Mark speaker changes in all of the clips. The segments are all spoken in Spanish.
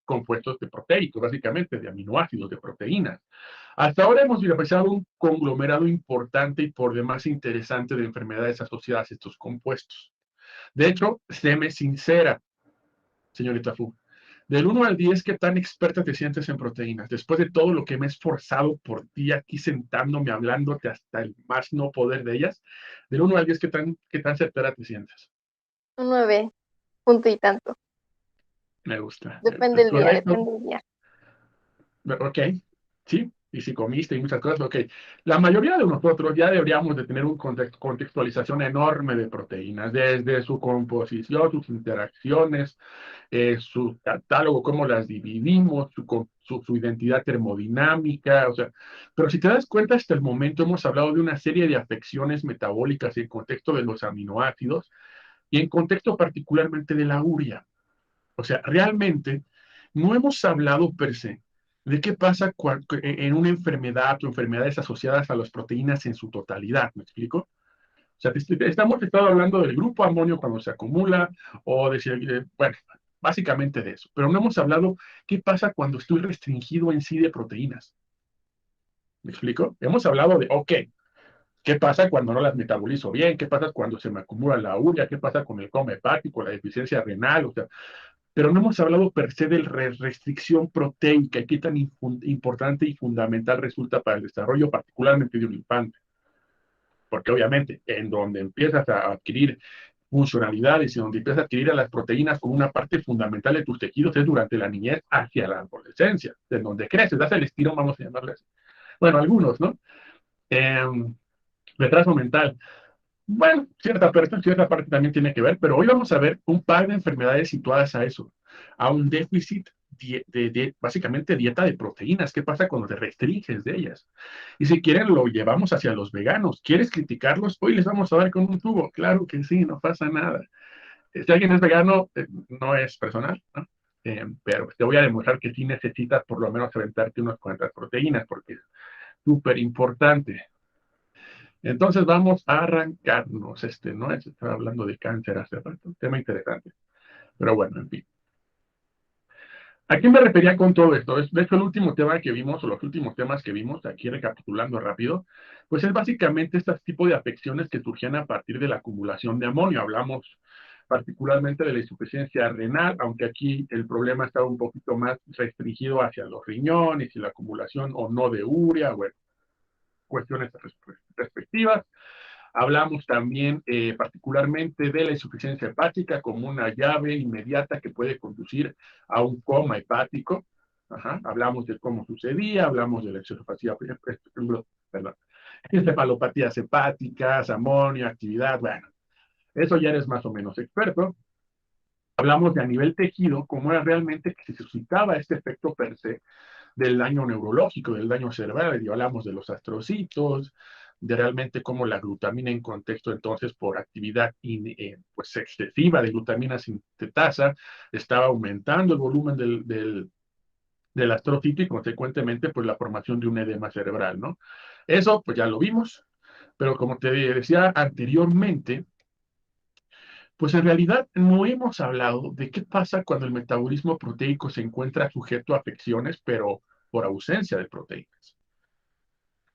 Speaker 1: compuestos de proteicos, básicamente de aminoácidos, de proteínas. Hasta ahora hemos realizado un conglomerado importante y por demás interesante de enfermedades asociadas a estos compuestos. De hecho, séme sincera, señorita Fu. Del 1 al 10, ¿qué tan experta te sientes en proteínas? Después de todo lo que me he esforzado por ti aquí sentándome, hablándote hasta el más no poder de ellas, del 1 al 10, ¿qué tan certera te sientes?
Speaker 2: Un 9, punto y tanto.
Speaker 1: Me gusta.
Speaker 2: Depende
Speaker 1: Es
Speaker 2: del día,
Speaker 1: correcto.
Speaker 2: depende del día.
Speaker 1: Ok, sí. Y si comiste y muchas cosas, ok. La mayoría de nosotros ya deberíamos de tener una contextualización enorme de proteínas, desde su composición, sus interacciones, su catálogo, cómo las dividimos, su identidad termodinámica, o sea, pero si te das cuenta, hasta el momento hemos hablado de una serie de afecciones metabólicas en contexto de los aminoácidos y en contexto particularmente de la urea. O sea, realmente no hemos hablado per se de qué pasa en una enfermedad o enfermedades asociadas a las proteínas en su totalidad, ¿me explico? O sea, estado hablando del grupo amonio cuando se acumula, o de, bueno, básicamente de eso. Pero no hemos hablado qué pasa cuando estoy restringido en sí de proteínas. ¿Me explico? Hemos hablado de, ok, ¿qué pasa cuando no las metabolizo bien? ¿Qué pasa cuando se me acumula la urea? ¿Qué pasa con el coma hepático, la deficiencia renal? O sea, pero no hemos hablado per se de restricción proteica y qué tan importante y fundamental resulta para el desarrollo, particularmente de un infante. Porque obviamente, en donde empiezas a adquirir funcionalidades y donde empiezas a adquirir a las proteínas como una parte fundamental de tus tejidos es durante la niñez hacia la adolescencia, en donde creces, das el estirón, vamos a llamarles. Bueno, algunos, ¿no? Eh, Retraso mental. Bueno, cierta parte también tiene que ver, pero hoy vamos a ver un par de enfermedades situadas a eso, a un déficit básicamente dieta de proteínas. ¿Qué pasa cuando te restringes de ellas? Y si quieren, lo llevamos hacia los veganos. ¿Quieres criticarlos? Hoy les vamos a dar con un tubo. Claro que sí, no pasa nada. Si alguien es vegano, no es personal, ¿no? Pero te voy a demostrar que sí necesitas por lo menos aventarte unas cuantas proteínas, porque es súper importante. Entonces vamos a arrancarnos. No es, estaba hablando de cáncer hace rato, un tema interesante. Pero bueno, en fin. ¿A qué me refería con todo esto? De hecho, el último tema que vimos, o los últimos temas que vimos, aquí recapitulando rápido, pues es básicamente este tipo de afecciones que surgían a partir de la acumulación de amonio. Hablamos particularmente de la insuficiencia renal, aunque aquí el problema estaba un poquito más restringido hacia los riñones y la acumulación o no de urea, bueno, cuestiones respectivas. Hablamos también particularmente de la insuficiencia hepática como una llave inmediata que puede conducir a un coma hepático. Ajá. Hablamos de cómo sucedía, hablamos de la encefalopatías hepáticas, amonio, actividad, bueno, eso ya eres más o menos experto. Hablamos de a nivel tejido, cómo era realmente que se suscitaba este efecto per se del daño neurológico, del daño cerebral, y hablamos de los astrocitos, de realmente cómo la glutamina en contexto entonces por actividad pues excesiva de glutamina sintetasa estaba aumentando el volumen del astrocito y consecuentemente pues la formación de un edema cerebral, ¿no? Eso pues ya lo vimos, pero como te decía anteriormente, pues en realidad no hemos hablado de qué pasa cuando el metabolismo proteico se encuentra sujeto a afecciones, pero por ausencia de proteínas.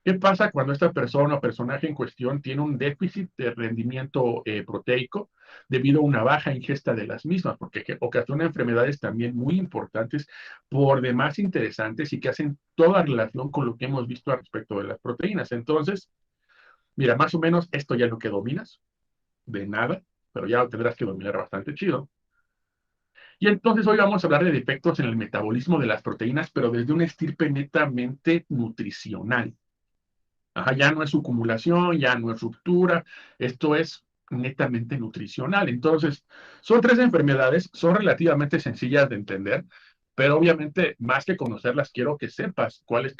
Speaker 1: ¿Qué pasa cuando esta persona o personaje en cuestión tiene un déficit de rendimiento proteico debido a una baja ingesta de las mismas? Porque ocasiona enfermedades también muy importantes, por demás interesantes y que hacen toda relación con lo que hemos visto al respecto de las proteínas. Entonces, mira, más o menos esto ya es lo que dominas, de nada, pero ya lo tendrás que dominar bastante chido. Y entonces hoy vamos a hablar de defectos en el metabolismo de las proteínas, pero desde una estirpe netamente nutricional. Ajá, ya no es su acumulación, ya no es ruptura, esto es netamente nutricional. Entonces, son tres enfermedades, son relativamente sencillas de entender, pero obviamente más que conocerlas, quiero que sepas cuál es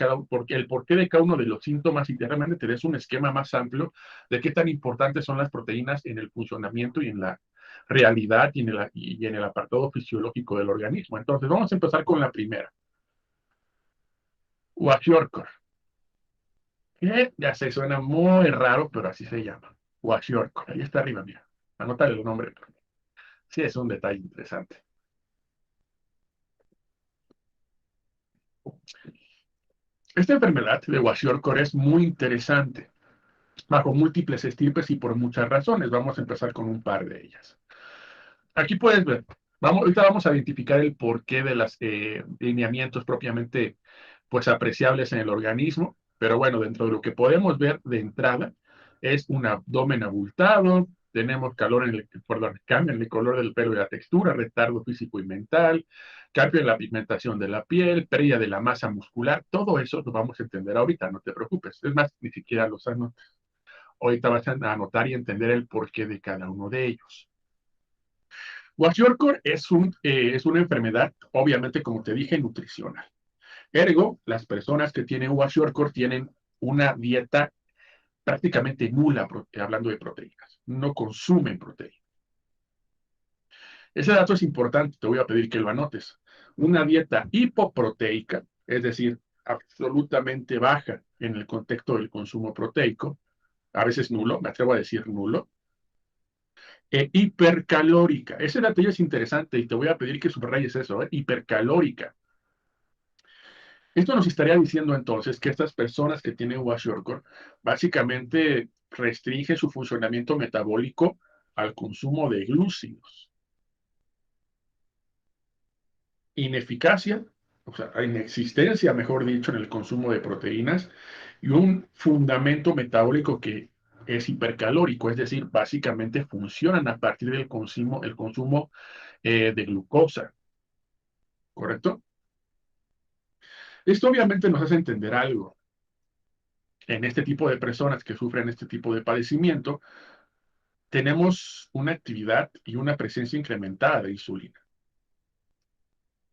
Speaker 1: el porqué de cada uno de los síntomas y que realmente te des un esquema más amplio de qué tan importantes son las proteínas en el funcionamiento y en la realidad y en el apartado fisiológico del organismo. Entonces, vamos a empezar con la primera. Kwashiorkor. Ya sé, suena muy raro, pero así se llama. Kwashiorkor. Ahí está arriba, mira. Anótale el nombre. Sí, es un detalle interesante. Esta enfermedad de Kwashiorkor es muy interesante, bajo múltiples estirpes y por muchas razones. Vamos a empezar con un par de ellas. Aquí puedes ver, ahorita vamos a identificar el porqué de los lineamientos propiamente pues, apreciables en el organismo, pero bueno, dentro de lo que podemos ver de entrada es un abdomen abultado, tenemos calor en el, perdón, cambio en el color del pelo y la textura, retardo físico y mental, cambio en la pigmentación de la piel, pérdida de la masa muscular, todo eso lo vamos a entender ahorita, no te preocupes, es más, ni siquiera los anotes. Ahorita vas a anotar y entender el porqué de cada uno de ellos. Kwashiorkor es una enfermedad, obviamente, como te dije, nutricional. Ergo, las personas que tienen Kwashiorkor tienen una dieta prácticamente nula, hablando de proteínas. No consumen proteínas. Ese dato es importante, te voy a pedir que lo anotes. Una dieta hipoproteica, es decir, absolutamente baja en el contexto del consumo proteico, a veces nulo, me atrevo a decir nulo, hipercalórica. Ese dato ya es interesante y te voy a pedir que subrayes eso, hipercalórica. Esto nos estaría diciendo entonces que estas personas que tienen Kwashiorkor básicamente restringen su funcionamiento metabólico al consumo de glúcidos. Ineficacia, o sea, inexistencia, mejor dicho, en el consumo de proteínas y un fundamento metabólico que es hipercalórico, es decir, básicamente funcionan a partir del consumo de glucosa, ¿correcto? Esto obviamente nos hace entender algo. En este tipo de personas que sufren este tipo de padecimiento, tenemos una actividad y una presencia incrementada de insulina.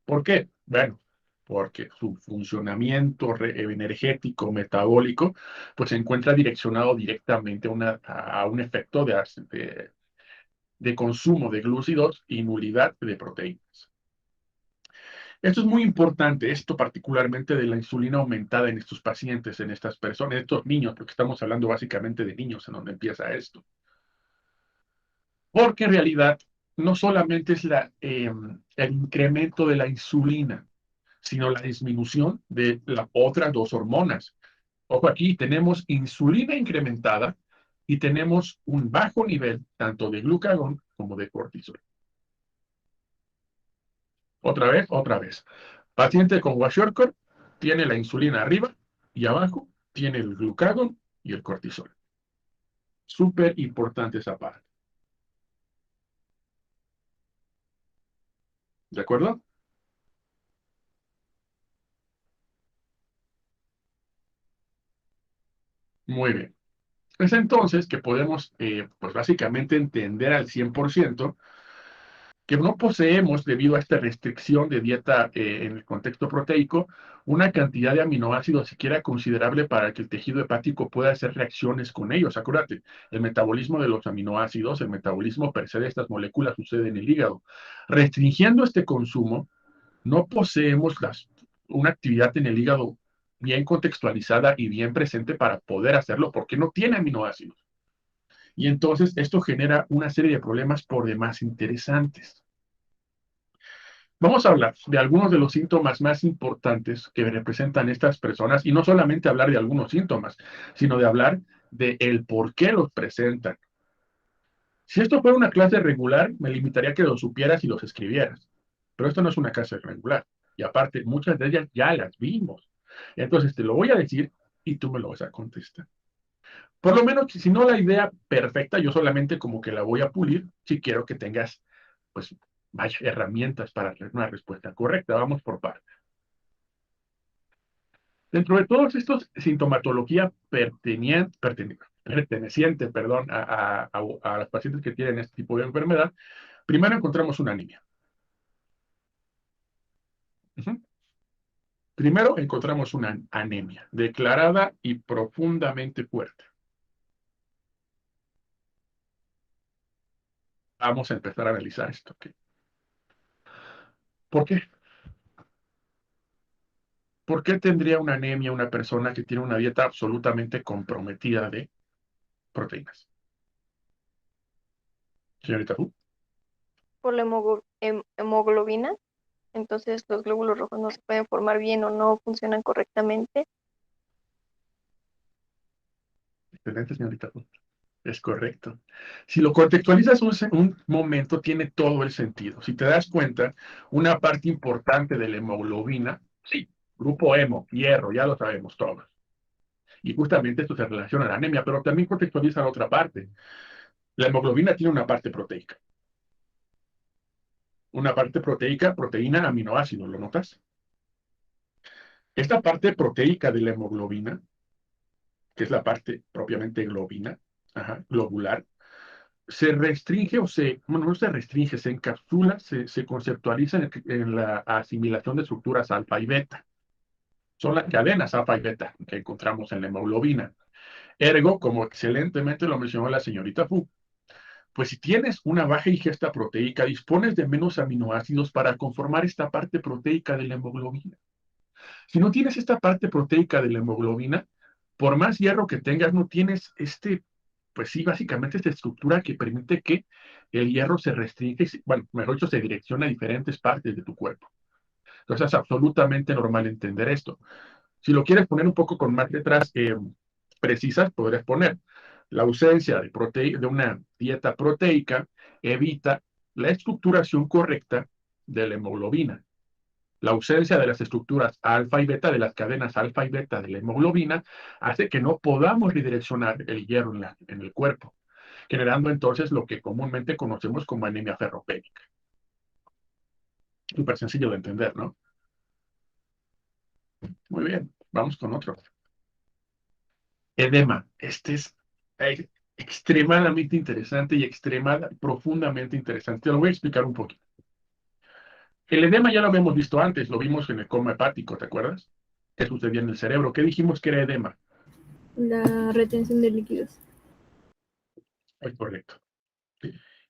Speaker 1: ¿Por qué? Bueno, porque su funcionamiento energético, metabólico, pues se encuentra direccionado directamente a un efecto de consumo de glúcidos y nulidad de proteínas. Esto es muy importante, esto particularmente de la insulina aumentada en estos pacientes, en estas personas, en estos niños, porque estamos hablando básicamente de niños en donde empieza esto. Porque en realidad no solamente es el incremento de la insulina, sino la disminución de las otras dos hormonas. Ojo, aquí tenemos insulina incrementada y tenemos un bajo nivel tanto de glucagón como de cortisol. Otra vez, otra vez. Paciente con Kwashiorkor tiene la insulina arriba y abajo tiene el glucagón y el cortisol. Súper importante esa parte. ¿De acuerdo? Muy bien. Es entonces que podemos, pues básicamente entender al 100% que no poseemos, debido a esta restricción de dieta en el contexto proteico, una cantidad de aminoácidos siquiera considerable para que el tejido hepático pueda hacer reacciones con ellos. Acuérdate, el metabolismo de los aminoácidos, el metabolismo per se de estas moléculas sucede en el hígado. Restringiendo este consumo, no poseemos una actividad en el hígado bien contextualizada y bien presente para poder hacerlo, porque no tiene aminoácidos. Y entonces esto genera una serie de problemas por demás interesantes. Vamos a hablar de algunos de los síntomas más importantes que representan estas personas y no solamente hablar de algunos síntomas, sino de hablar de el por qué los presentan. Si esto fuera una clase regular, me limitaría a que los supieras y los escribieras. Pero esto no es una clase regular. Y aparte, muchas de ellas ya las vimos. Entonces te lo voy a decir y tú me lo vas a contestar. Por lo menos, si no la idea perfecta, yo solamente como que la voy a pulir si quiero que tengas, pues, vaya, herramientas para hacer una respuesta correcta. Vamos por partes. Dentro de todos estos sintomatología perteneciente, perdón, a los pacientes que tienen este tipo de enfermedad, primero encontramos una anemia. Ujú. Primero encontramos una anemia declarada y profundamente fuerte. Vamos a empezar a analizar esto. ¿Okay? ¿Por qué? ¿Por qué tendría una anemia una persona que tiene una dieta absolutamente comprometida de proteínas? Señorita Fu.
Speaker 2: Por la hemoglobina. entonces los glóbulos rojos no se pueden formar bien o no funcionan correctamente.
Speaker 1: Excelente, señorita. Es correcto. Si lo contextualizas un momento, tiene todo el sentido. Si te das cuenta, una parte importante de la hemoglobina, sí, grupo hemo, hierro, ya lo sabemos todos. Y justamente esto se relaciona a la anemia, pero también contextualiza la otra parte. La hemoglobina tiene una parte proteica. Una parte proteica, proteína, aminoácido, ¿lo notas? Esta parte proteica de la hemoglobina, que es la parte propiamente globina, ajá, globular, se restringe bueno, no se restringe, se encapsula, se conceptualiza en la asimilación de estructuras alfa y beta. Son las cadenas alfa y beta que encontramos en la hemoglobina. Ergo, como excelentemente lo mencionó la señorita Fu, pues si tienes una baja ingesta proteica, dispones de menos aminoácidos para conformar esta parte proteica de la hemoglobina. Si no tienes esta parte proteica de la hemoglobina, por más hierro que tengas, no tienes pues sí, básicamente esta estructura que permite que el hierro se restringe, bueno, mejor dicho, se direcciona a diferentes partes de tu cuerpo. Entonces es absolutamente normal entender esto. Si lo quieres poner un poco con más letras precisas, podrías poner la ausencia de una dieta proteica evita la estructuración correcta de la hemoglobina. La ausencia de las estructuras alfa y beta, de las cadenas alfa y beta de la hemoglobina, hace que no podamos redireccionar el hierro en el cuerpo, generando entonces lo que comúnmente conocemos como anemia ferropénica. Súper sencillo de entender, ¿no? Muy bien, vamos con otro. Edema. Este es extremadamente interesante y profundamente interesante. Te lo voy a explicar un poquito. El edema ya lo habíamos visto antes, lo vimos en el coma hepático, ¿te acuerdas? ¿Qué sucedía en el cerebro? ¿Qué dijimos que era edema?
Speaker 3: La retención de líquidos.
Speaker 1: Es correcto.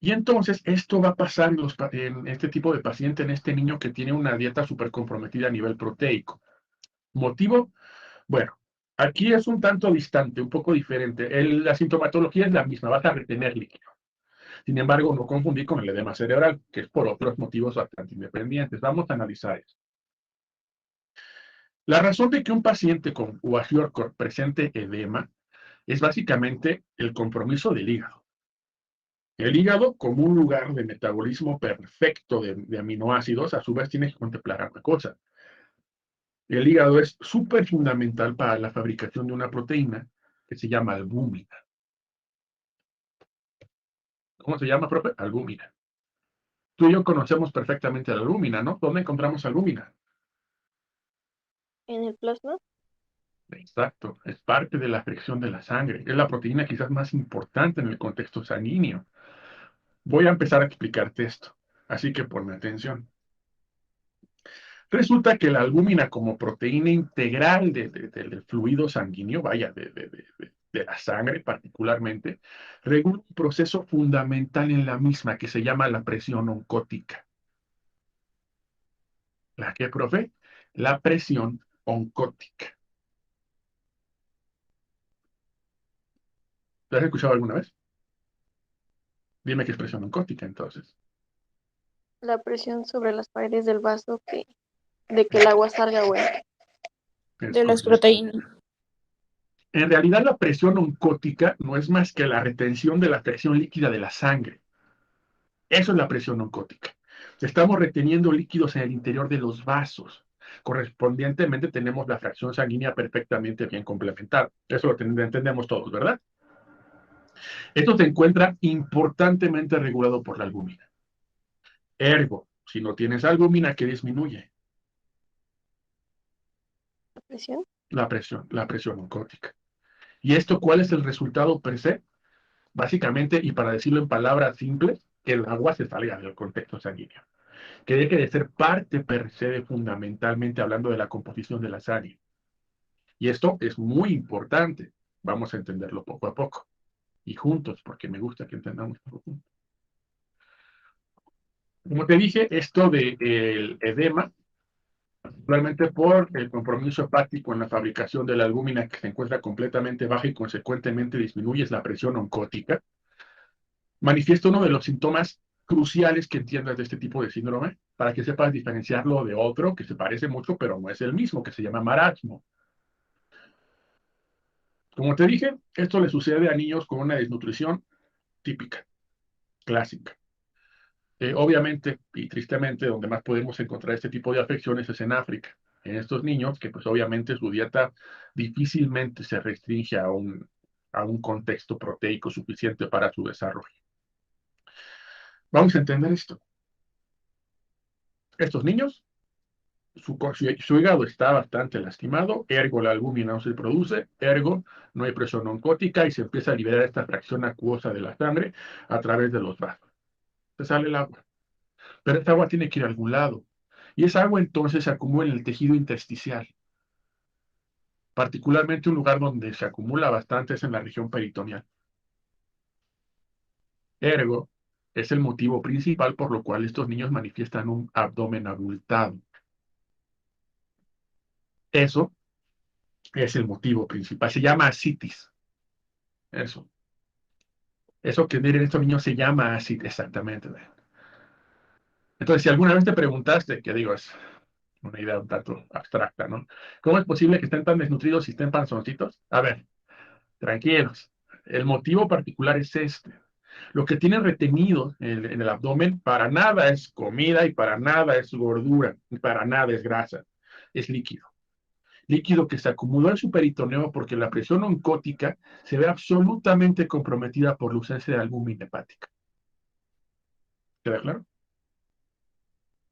Speaker 1: Y entonces esto va a pasar en este tipo de paciente, en este niño que tiene una dieta súper comprometida a nivel proteico. ¿Motivo? Bueno, aquí es un tanto distante, un poco diferente. La sintomatología es la misma, vas a retener líquido. Sin embargo, no confundir con el edema cerebral, que es por otros motivos bastante independientes. Vamos a analizar eso. La razón de que un paciente con Kwashiorkor presente edema es básicamente el compromiso del hígado. El hígado, como un lugar de metabolismo perfecto de aminoácidos, a su vez tiene que contemplar una cosa. El hígado es súper fundamental para la fabricación de una proteína que se llama albúmina. ¿Cómo se llama, profe? Albúmina. Tú y yo conocemos perfectamente la albúmina, ¿no? ¿Dónde encontramos albúmina?
Speaker 2: En el plasma,
Speaker 1: Exacto, es parte de la fricción de la sangre. Es la proteína quizás más importante en el contexto sanguíneo. Voy a empezar a explicarte esto, así que ponme atención. Resulta que la albúmina como proteína integral del fluido sanguíneo, vaya, de la sangre particularmente, regula un proceso fundamental en la misma que se llama la presión oncótica. ¿La qué, profe? La presión oncótica. ¿Lo has escuchado alguna vez? Dime qué es presión oncótica, entonces.
Speaker 2: la presión sobre las paredes del vaso de que el agua salga, bueno.
Speaker 1: Es
Speaker 3: De las
Speaker 1: correcto.
Speaker 3: proteínas.
Speaker 1: En realidad, la presión oncótica no es más que la retención de la presión líquida de la sangre. Eso es la presión oncótica. Estamos reteniendo líquidos en el interior de los vasos. Correspondientemente, tenemos la fracción sanguínea perfectamente bien complementada. Eso lo entendemos todos, ¿verdad? Esto se encuentra importantemente regulado por la albúmina. Ergo, si no tienes albúmina, ¿qué disminuye?
Speaker 2: La presión,
Speaker 1: La presión oncótica. ¿Y esto cuál es el resultado per se? Básicamente, y para decirlo en palabras simples, que el agua se salga del contexto sanguíneo. Que deje de ser parte per se de fundamentalmente hablando de la composición de la sangre. Y esto es muy importante. Vamos a entenderlo poco a poco. Y juntos, porque me gusta que entendamos todo juntos. Como te dije, esto del edema, realmente por el compromiso hepático en la fabricación de la albúmina que se encuentra completamente baja y consecuentemente disminuye la presión oncótica, manifiesta uno de los síntomas cruciales que entiendas de este tipo de síndrome, para que sepas diferenciarlo de otro que se parece mucho, pero no es el mismo, que se llama marasmo. Como te dije, esto le sucede a niños con una desnutrición típica, clásica. Obviamente y tristemente, donde más podemos encontrar este tipo de afecciones es en África. En estos niños, que pues obviamente su dieta difícilmente se restringe a un contexto proteico suficiente para su desarrollo. Vamos a entender esto. Estos niños, su hígado está bastante lastimado, ergo la albúmina no se produce, ergo no hay presión oncótica y se empieza a liberar esta fracción acuosa de la sangre a través de los vasos. Se sale el agua. Pero esta agua tiene que ir a algún lado. Y esa agua entonces se acumula en el tejido intersticial. Particularmente un lugar donde se acumula bastante es en la región peritoneal. Ergo, es el motivo principal por lo cual estos niños manifiestan un abdomen abultado. Eso es el motivo principal. Se llama ascitis. Eso. Eso que miren, estos niños se llama ascitis, exactamente. Entonces, si alguna vez te preguntaste, que digo, es una idea un tanto abstracta, ¿no? ¿Cómo es posible que estén tan desnutridos y estén panzoncitos? A ver, tranquilos. El motivo particular es este. Lo que tienen retenido en el abdomen para nada es comida y para nada es gordura, y para nada es grasa. Es líquido. Líquido que se acumuló en su peritoneo porque la presión oncótica se ve absolutamente comprometida por la ausencia de albúmina hepática. ¿Queda claro?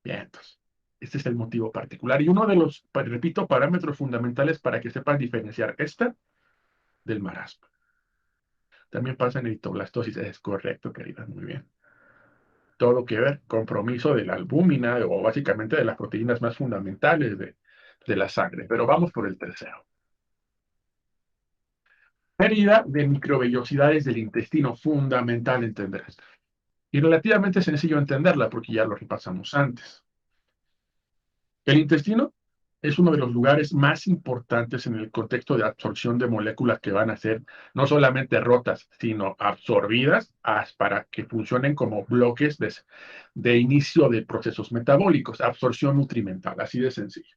Speaker 1: Bien, entonces. Este es el motivo particular. Y uno de los, repito, parámetros fundamentales para que sepas diferenciar esta del marasmo. También pasa en eritroblastosis. Es correcto, querida. Muy bien. Todo que ver, compromiso de la albúmina o básicamente de las proteínas más fundamentales de la sangre. Pero vamos por el tercero. Pérdida de microvellosidades del intestino. Fundamental entender esto. Y relativamente sencillo entenderla porque ya lo repasamos antes. El intestino es uno de los lugares más importantes en el contexto de absorción de moléculas que van a ser no solamente rotas, sino absorbidas para que funcionen como bloques de inicio de procesos metabólicos, absorción nutrimental, así de sencillo.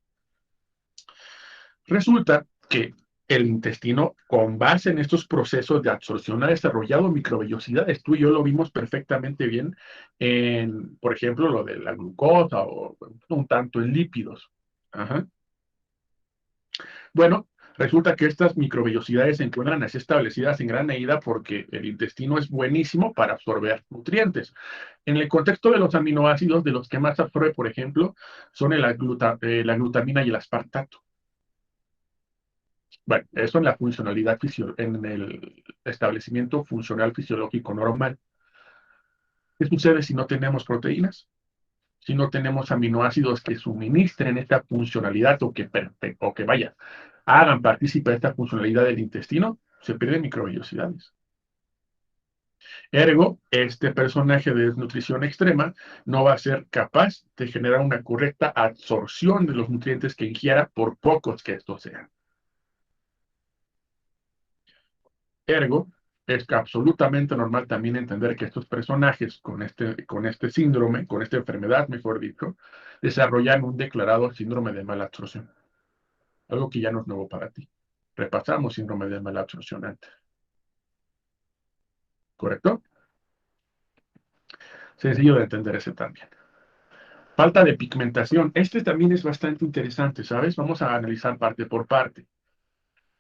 Speaker 1: Resulta que el intestino, con base en estos procesos de absorción, ha desarrollado microvellosidades. Tú y yo lo vimos perfectamente bien en, por ejemplo, lo de la glucosa o un tanto en lípidos. Ajá. Bueno, resulta que estas microvellosidades se encuentran así establecidas en gran medida porque el intestino es buenísimo para absorber nutrientes. En el contexto de los aminoácidos, de los que más absorbe, por ejemplo, son la glutamina y el aspartato. Bueno, eso en la funcionalidad en el establecimiento funcional fisiológico normal. ¿Qué sucede si no tenemos proteínas? Si no tenemos aminoácidos que suministren esta funcionalidad o que vaya, hagan partícipe de esta funcionalidad del intestino, se pierden microvellosidades. Ergo, este personaje de desnutrición extrema no va a ser capaz de generar una correcta absorción de los nutrientes que ingiera, por pocos que estos sean. Ergo, es absolutamente normal también entender que estos personajes con este síndrome, con esta enfermedad, mejor dicho, desarrollan un declarado síndrome de mala absorción. Algo que ya no es nuevo para ti. Repasamos síndrome de mala absorción antes. ¿Correcto? Sencillo de entender ese también. Falta de pigmentación. Este también es bastante interesante, ¿sabes? Vamos a analizar parte por parte.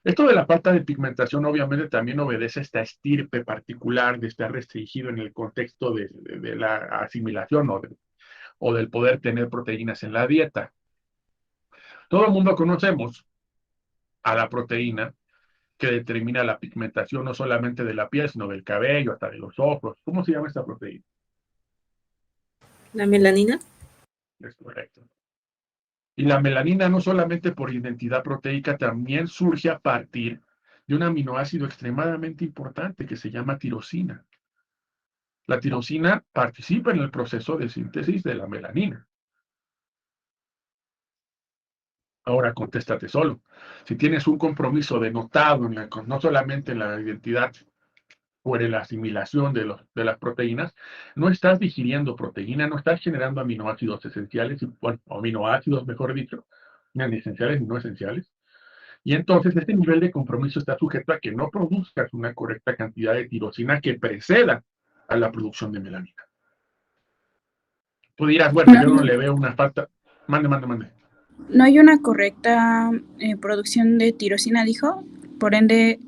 Speaker 1: Esto de la falta de pigmentación obviamente también obedece a esta estirpe particular de estar restringido en el contexto de la asimilación o del poder tener proteínas en la dieta. Todo el mundo conocemos a la proteína que determina la pigmentación no solamente de la piel, sino del cabello, hasta de los ojos. ¿Cómo se llama esta proteína?
Speaker 3: ¿La melanina?
Speaker 1: Es correcto. Y la melanina no solamente por identidad proteica, también surge a partir de un aminoácido extremadamente importante que se llama tirosina. La tirosina participa en el proceso de síntesis de la melanina. Ahora contéstate solo. Si tienes un compromiso denotado no solamente en la identidad por la asimilación de las proteínas, no estás digiriendo proteína, no estás generando aminoácidos esenciales, bueno, aminoácidos, mejor dicho, ni esenciales ni no esenciales. Y entonces este nivel de compromiso está sujeto a que no produzcas una correcta cantidad de tirosina que preceda a la producción de melanina. Tú dirás, bueno, yo no le veo una falta. Mande.
Speaker 3: No hay una correcta producción de tirosina, dijo. Por ende,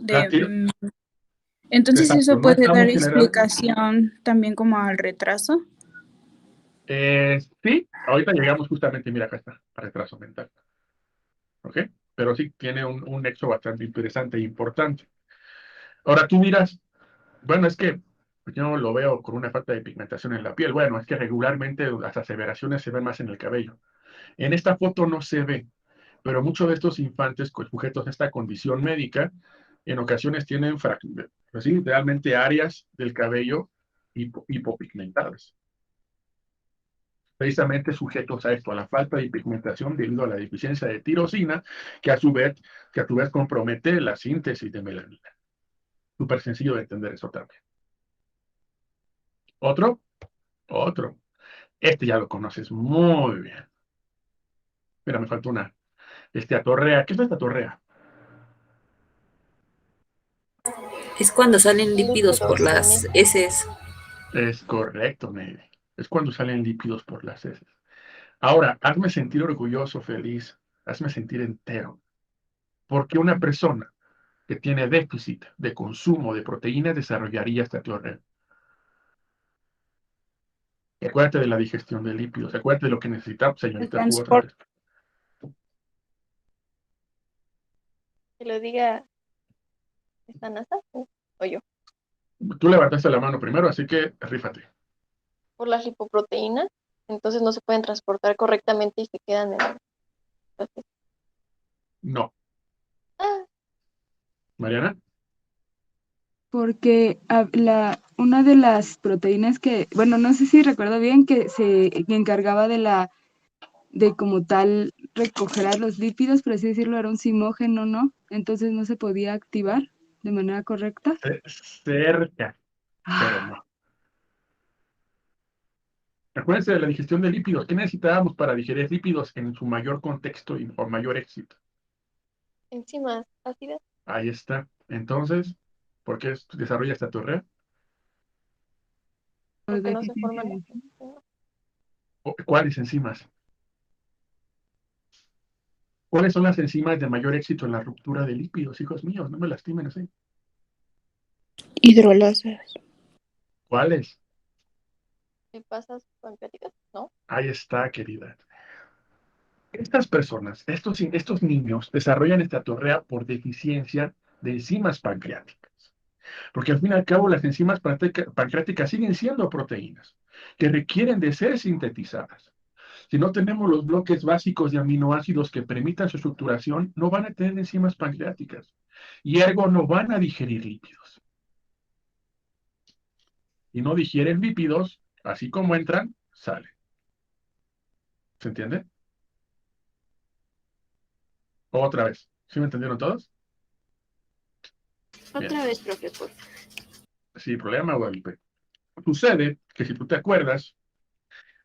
Speaker 3: entonces
Speaker 1: Exacto,
Speaker 3: eso
Speaker 1: no
Speaker 3: puede dar
Speaker 1: estamos generando.
Speaker 3: explicación también como al retraso.
Speaker 1: Sí, ahorita llegamos justamente, mira, acá está, retraso mental. ¿Ok? Pero sí, tiene un nexo bastante interesante e importante. Ahora tú dirás, bueno, es que yo lo veo con una falta de pigmentación en la piel. Bueno, es que regularmente las aseveraciones se ven más en el cabello. En esta foto no se ve, pero muchos de estos infantes sujetos a esta condición médica, en ocasiones tienen pues sí, realmente áreas del cabello hipopigmentadas, precisamente sujetos a esto, a la falta de pigmentación debido a la deficiencia de tirosina, que a tu vez compromete la síntesis de melanina. Súper sencillo de entender eso también. Otro. Este ya lo conoces muy bien. Mira, me falta una. Atorrea. ¿Qué es esta atorrea?
Speaker 3: Es cuando salen lípidos por
Speaker 2: Lípidos
Speaker 3: las
Speaker 2: en
Speaker 3: heces.
Speaker 1: Es correcto, Ney. Es cuando salen lípidos por las heces. Ahora, hazme sentir orgulloso, feliz. Hazme sentir entero. Porque una persona que tiene déficit de consumo de proteínas desarrollaría esta atorrea. Acuérdate de la digestión de lípidos. Acuérdate de lo que necesitamos,
Speaker 3: El
Speaker 1: señorita Fu, otra
Speaker 3: transporte.
Speaker 1: vez.
Speaker 2: que lo diga esta NASA o yo.
Speaker 1: Tú levantaste la mano primero, así que rífate.
Speaker 2: Por las lipoproteínas, entonces no se pueden transportar correctamente y se quedan en entonces,
Speaker 1: No.
Speaker 2: ah,
Speaker 1: Mariana,
Speaker 4: Porque una de las proteínas que, bueno, no sé si recuerdo bien, que que encargaba de como tal recoger a los lípidos, por así decirlo, era un simógeno, ¿no? Entonces no se podía activar de manera correcta.
Speaker 1: cerca, pero
Speaker 4: Ah,
Speaker 1: no. Acuérdense de la digestión de lípidos. ¿Qué necesitábamos para digerir lípidos en su mayor contexto y con mayor éxito?
Speaker 2: enzimas ácidas
Speaker 1: Ahí está. Entonces, ¿por qué desarrolla esta torre?
Speaker 4: por
Speaker 2: porque no se
Speaker 4: deficiencia
Speaker 2: forman
Speaker 4: de
Speaker 2: las
Speaker 4: enzimas.
Speaker 2: enzimas.
Speaker 1: ¿Cuáles enzimas? ¿Cuáles son las enzimas de mayor éxito en la ruptura de lípidos, hijos míos? No me lastimen así.
Speaker 3: Hidrolasas.
Speaker 1: ¿Cuáles?
Speaker 2: Lipasas pancreáticas, ¿no?
Speaker 1: Ahí está, querida. Estas personas, estos niños, desarrollan esta torrea por deficiencia de enzimas pancreáticas. Porque al fin y al cabo las enzimas pancreáticas siguen siendo proteínas que requieren de ser sintetizadas. Si no tenemos los bloques básicos de aminoácidos que permitan su estructuración, no van a tener enzimas pancreáticas y ergo no van a digerir lípidos. Y no digieren lípidos, así como entran, salen. ¿Se entiende? Otra vez. ¿Sí me entendieron todos? Bien.
Speaker 3: Otra vez, profe, por favor.
Speaker 1: Sin problema, Guadalupe. Sucede que si tú te acuerdas,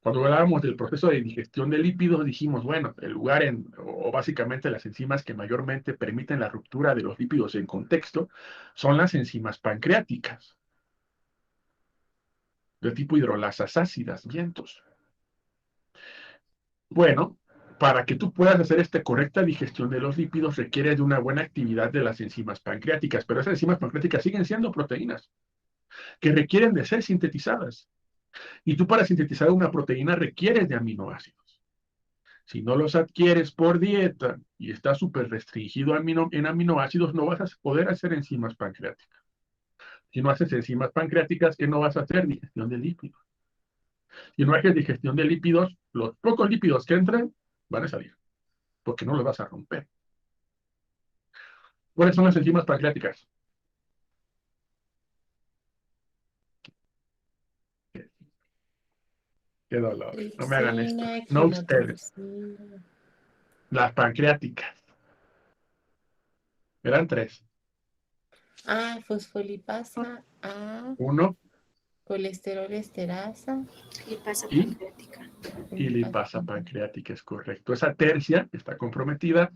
Speaker 1: cuando hablábamos del proceso de digestión de lípidos, dijimos, bueno, el lugar o básicamente las enzimas que mayormente permiten la ruptura de los lípidos en contexto son las enzimas pancreáticas, de tipo hidrolasas ácidas, vientos. Bueno, para que tú puedas hacer esta correcta digestión de los lípidos requiere de una buena actividad de las enzimas pancreáticas, pero esas enzimas pancreáticas siguen siendo proteínas que requieren de ser sintetizadas. Y tú para sintetizar una proteína requieres de aminoácidos. Si no los adquieres por dieta y estás súper restringido en aminoácidos, no vas a poder hacer enzimas pancreáticas. Si no haces enzimas pancreáticas, ¿qué no vas a hacer? Digestión de lípidos. Si no haces digestión de lípidos, los pocos lípidos que entran van a salir, porque no los vas a romper. ¿Cuáles son las enzimas pancreáticas? Qué dolor. No me hagan esto.
Speaker 5: Tripsina,
Speaker 1: No ustedes.
Speaker 5: quimotripsina.
Speaker 1: Las pancreáticas. Eran tres.
Speaker 5: A, fosfolipasa. A,
Speaker 1: Uno,
Speaker 5: colesterol esterasa.
Speaker 3: Lipasa
Speaker 1: y,
Speaker 3: pancreática.
Speaker 1: y lipasa pancreática, es correcto. Esa tercia está comprometida.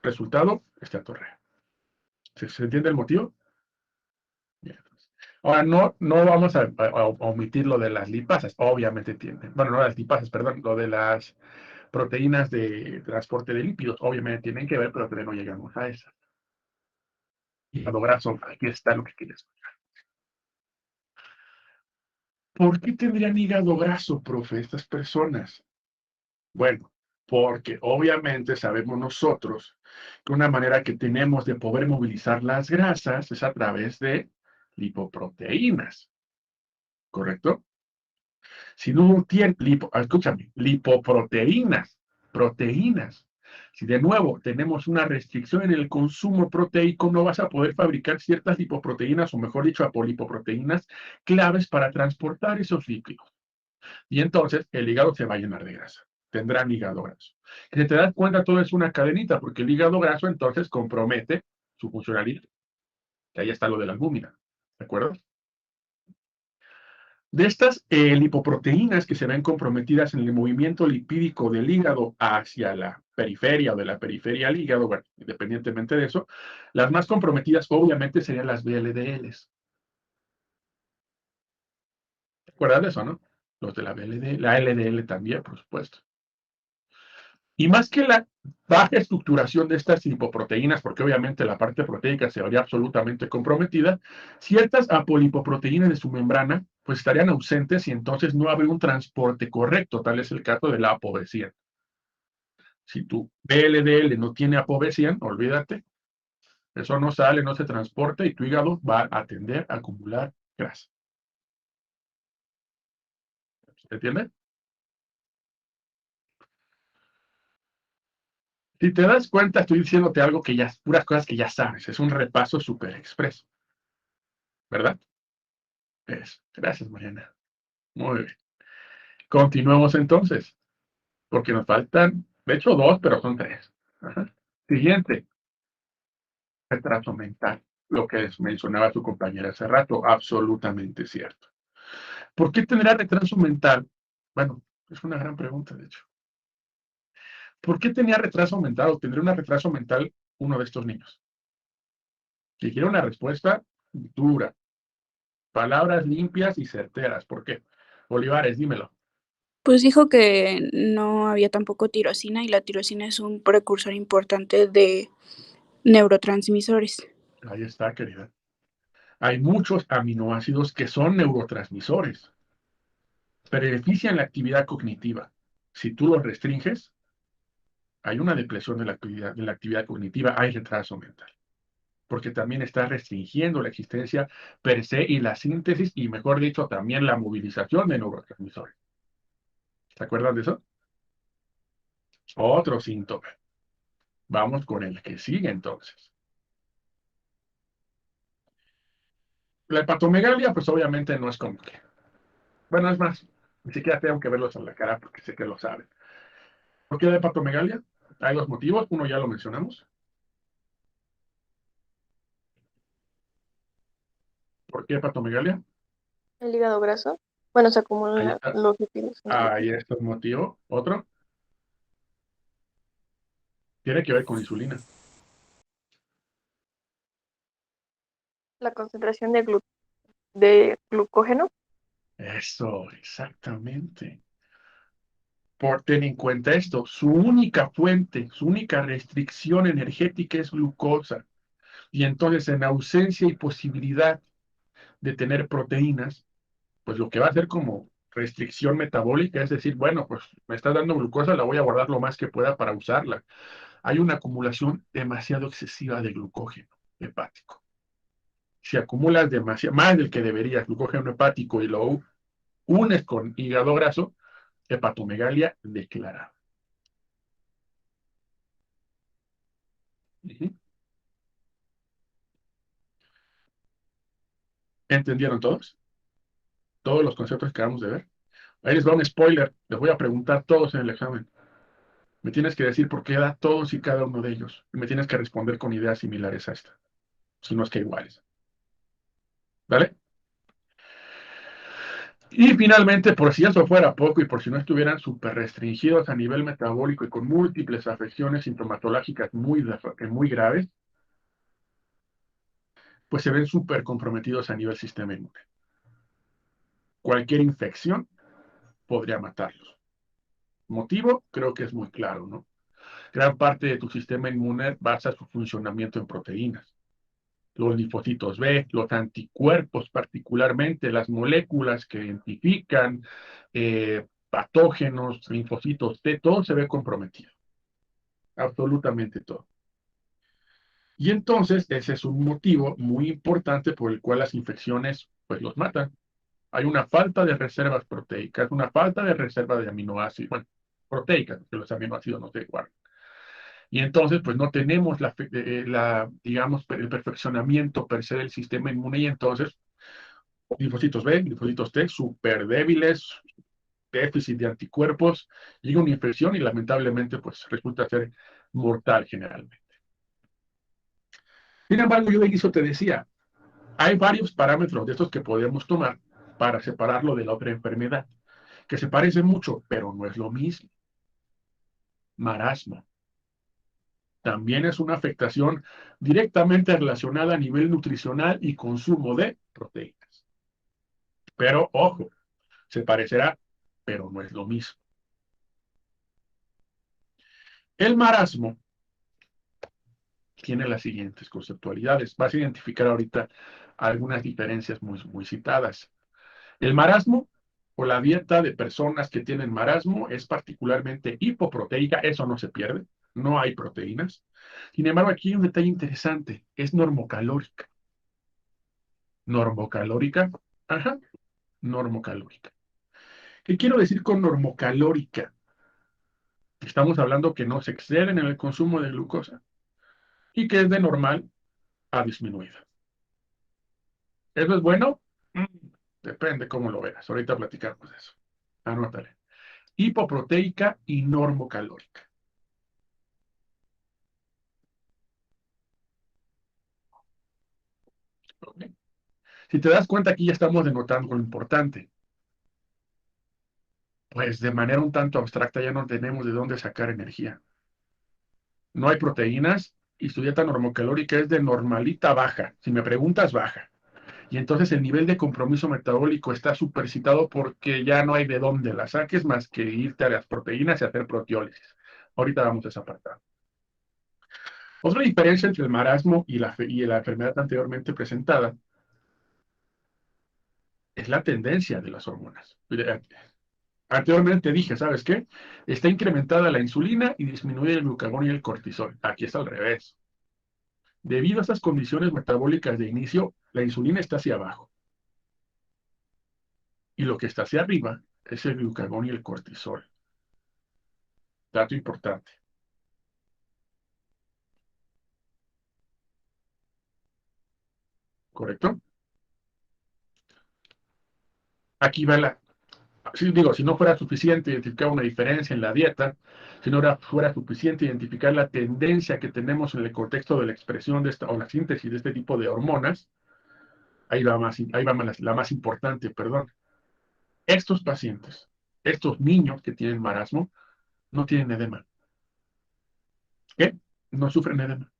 Speaker 1: Resultado, esteatorrea. ¿Se entiende el motivo? Bien. Ahora, no vamos a omitir lo de las lipasas. Obviamente tienen. Bueno, no las lipasas, perdón, lo de las proteínas de transporte de lípidos. Obviamente tienen que ver, pero todavía no llegamos a eso. Hígado graso, aquí está lo que quieres. ¿Por qué tendrían hígado graso, profe, estas personas? Bueno, porque obviamente sabemos nosotros que una manera que tenemos de poder movilizar las grasas es a través de lipoproteínas, ¿correcto? Si no tiene, escúchame, lipoproteínas, proteínas. Si de nuevo tenemos una restricción en el consumo proteico, no vas a poder fabricar ciertas lipoproteínas, o mejor dicho, apolipoproteínas claves para transportar esos lípidos. Y entonces el hígado se va a llenar de grasa. Tendrán hígado graso. Si te das cuenta, todo es una cadenita, porque el hígado graso entonces compromete su funcionalidad. Y ahí está lo de la albúmina. ¿De acuerdo? De estas lipoproteínas que se ven comprometidas en el movimiento lipídico del hígado hacia la periferia o de la periferia al hígado, bueno, independientemente de eso, las más comprometidas obviamente serían las VLDLs. ¿Te acuerdas de eso, no? Los de la VLD, la LDL también, por supuesto. Y más que la baja estructuración de estas lipoproteínas, porque obviamente la parte proteica se vería absolutamente comprometida, ciertas apolipoproteínas de su membrana pues estarían ausentes y entonces no habría un transporte correcto. Tal es el caso de la apovecina. Si tu VLDL no tiene apovecina, olvídate, eso no sale, no se transporta y tu hígado va a tender a acumular grasa. ¿Se entiende? Si te das cuenta, estoy diciéndote algo que ya, puras cosas que ya sabes. Es un repaso súper expreso, ¿verdad? Gracias, Mariana. Muy bien. Continuemos entonces, porque nos faltan, de hecho, dos, pero son tres. Ajá. Siguiente, retraso mental. Lo que mencionaba su compañera hace rato, absolutamente cierto. ¿Por qué tendrá retraso mental? Bueno, es una gran pregunta, de hecho. ¿Por qué tenía retraso mental o tendría un retraso mental uno de estos niños? Si quiere una respuesta dura, palabras limpias y certeras. ¿Por qué? Olivares, dímelo.
Speaker 3: Pues dijo que no había tampoco tirosina y la tirosina es un precursor importante de neurotransmisores.
Speaker 1: Ahí está, querida. Hay muchos aminoácidos que son neurotransmisores, benefician la actividad cognitiva. Si tú los restringes, hay una depresión de la actividad cognitiva, hay retraso mental, porque también está restringiendo la existencia per se y la síntesis, y mejor dicho, también la movilización de neurotransmisores. ¿Se acuerdan de eso? Otro síntoma. Vamos con el que sigue entonces. La hepatomegalia, pues obviamente no es como que. Bueno, es más, ni siquiera tengo que verlos en la cara porque sé que lo saben. ¿Por qué la hepatomegalia? Hay dos motivos. Uno ya lo mencionamos. ¿Por qué hepatomegalia?
Speaker 2: El hígado graso. Bueno, se
Speaker 1: Ahí
Speaker 2: acumulan
Speaker 1: está.
Speaker 2: los lípidos en el
Speaker 1: Ahí
Speaker 2: hígado.
Speaker 1: está el motivo. Otro, tiene que ver con insulina.
Speaker 2: La concentración de glucógeno.
Speaker 1: Eso, exactamente. Por tener en cuenta esto, su única fuente, su única restricción energética es glucosa. Y entonces, en ausencia y posibilidad de tener proteínas, pues lo que va a hacer como restricción metabólica es decir, bueno, pues me está dando glucosa, la voy a guardar lo más que pueda para usarla. Hay una acumulación demasiado excesiva de glucógeno hepático. Si acumulas demasiado, más del que deberías, glucógeno hepático y lo unes con hígado graso, hepatomegalia declarada. Uh-huh. ¿Entendieron todos? Todos los conceptos que acabamos de ver. Ahí les va un spoiler. Les voy a preguntar todos en el examen. Me tienes que decir por qué da todos y cada uno de ellos. Y me tienes que responder con ideas similares a esta. si no es que iguales. ¿Vale? Y finalmente, por si eso fuera poco y por si no estuvieran súper restringidos a nivel metabólico y con múltiples afecciones sintomatológicas muy graves, pues se ven súper comprometidos a nivel sistema inmune. Cualquier infección podría matarlos. Motivo, creo que es muy claro, ¿no? Gran parte de tu sistema inmune basa su funcionamiento en proteínas. Los linfocitos B, los anticuerpos particularmente, las moléculas que identifican patógenos, linfocitos T, todo se ve comprometido. Absolutamente todo. Y entonces ese es un motivo muy importante por el cual las infecciones pues los matan. Hay una falta de reservas proteicas, una falta de reserva de aminoácidos, bueno, proteicas, porque los aminoácidos no se guardan. Y entonces, pues no tenemos digamos, el perfeccionamiento per se del sistema inmune y entonces linfocitos B, linfocitos T, súper débiles, déficit de anticuerpos, llega una infección y lamentablemente pues resulta ser mortal generalmente. Sin embargo, yo de inicio te decía, hay varios parámetros de estos que podemos tomar para separarlo de la otra enfermedad, que se parecen mucho, pero no es lo mismo. Marasmo. También es una afectación directamente relacionada a nivel nutricional y consumo de proteínas. Pero, ojo, se parecerá, pero no es lo mismo. El marasmo tiene las siguientes conceptualidades. Vas a identificar ahorita algunas diferencias muy citadas. El marasmo o la dieta de personas que tienen marasmo es particularmente hipoproteica, eso no se pierde, no hay proteínas. Sin embargo, aquí hay un detalle interesante, es normocalórica. Normocalórica, ajá, normocalórica. ¿Qué quiero decir con normocalórica? Estamos hablando que no se exceden en el consumo de glucosa y que es de normal a disminuida. ¿Eso es bueno? Depende cómo lo veas. Ahorita platicamos de eso. Anótale. Hipoproteica y normocalórica. ¿Okay? Si te das cuenta, aquí ya estamos denotando lo importante. Pues de manera un tanto abstracta ya no tenemos de dónde sacar energía. No hay proteínas y su dieta normocalórica es de normalita baja. Si me preguntas, baja. Y entonces el nivel de compromiso metabólico está supercitado porque ya no hay de dónde la saques más que irte a las proteínas y hacer proteólisis. Ahorita vamos a esa parte. Otra diferencia entre el marasmo y la enfermedad anteriormente presentada es la tendencia de las hormonas. Anteriormente dije, ¿sabes qué? Está incrementada la insulina y disminuye el glucagón y el cortisol. Aquí está al revés. Debido a estas condiciones metabólicas de inicio, la insulina está hacia abajo. Y lo que está hacia arriba es el glucagón y el cortisol. Dato importante. ¿Correcto? Aquí va si no fuera suficiente identificar una diferencia en la dieta, si no fuera suficiente identificar la tendencia que tenemos en el contexto de la expresión de esta, o la síntesis de este tipo de hormonas, la más importante, perdón. Estos pacientes, estos niños que tienen marasmo, no tienen edema. ¿Qué? No sufren edema.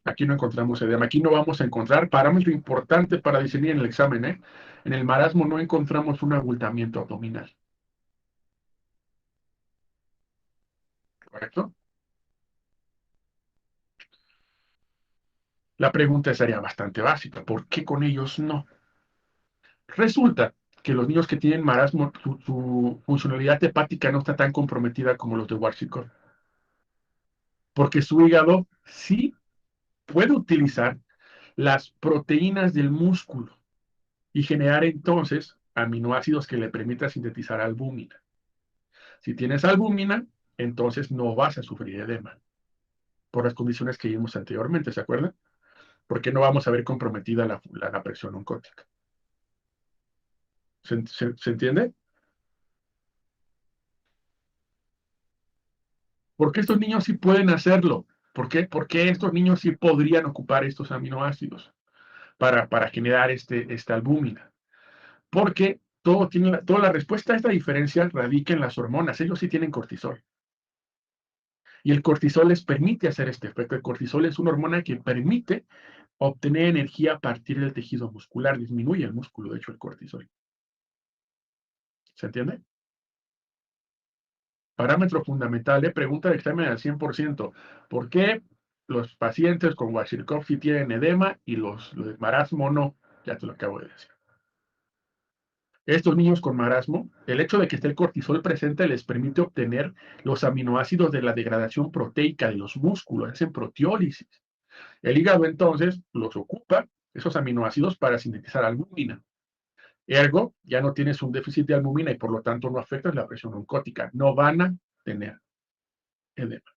Speaker 1: Aquí no encontramos edema. Aquí no vamos a encontrar parámetro importante para diseñar en el examen. En el marasmo no encontramos un abultamiento abdominal. ¿Correcto? La pregunta sería bastante básica. ¿Por qué con ellos no? Resulta que los niños que tienen marasmo, su funcionalidad hepática no está tan comprometida como los de Warshikov. Porque su hígado sí puede utilizar las proteínas del músculo y generar entonces aminoácidos que le permitan sintetizar albúmina. Si tienes albúmina, entonces no vas a sufrir edema por las condiciones que vimos anteriormente, ¿se acuerdan? Porque no vamos a ver comprometida la presión oncótica. ¿Se entiende? Porque estos niños sí pueden hacerlo. ¿Por qué? Porque estos niños sí podrían ocupar estos aminoácidos para generar esta albúmina. Porque toda la respuesta a esta diferencia radica en las hormonas. Ellos sí tienen cortisol. Y el cortisol les permite hacer este efecto. El cortisol es una hormona que permite obtener energía a partir del tejido muscular. Disminuye el músculo, de hecho, el cortisol. ¿Se entiende? Parámetro fundamental, pregunta de examen al 100%. ¿Por qué los pacientes con Kwashiorkor sí tienen edema y los de marasmo no? Ya te lo acabo de decir. Estos niños con marasmo, el hecho de que esté el cortisol presente les permite obtener los aminoácidos de la degradación proteica de los músculos, hacen proteólisis. El hígado entonces los ocupa, esos aminoácidos, para sintetizar albúmina. Ergo, ya no tienes un déficit de albúmina y por lo tanto no afectas la presión oncótica. No van a tener edema.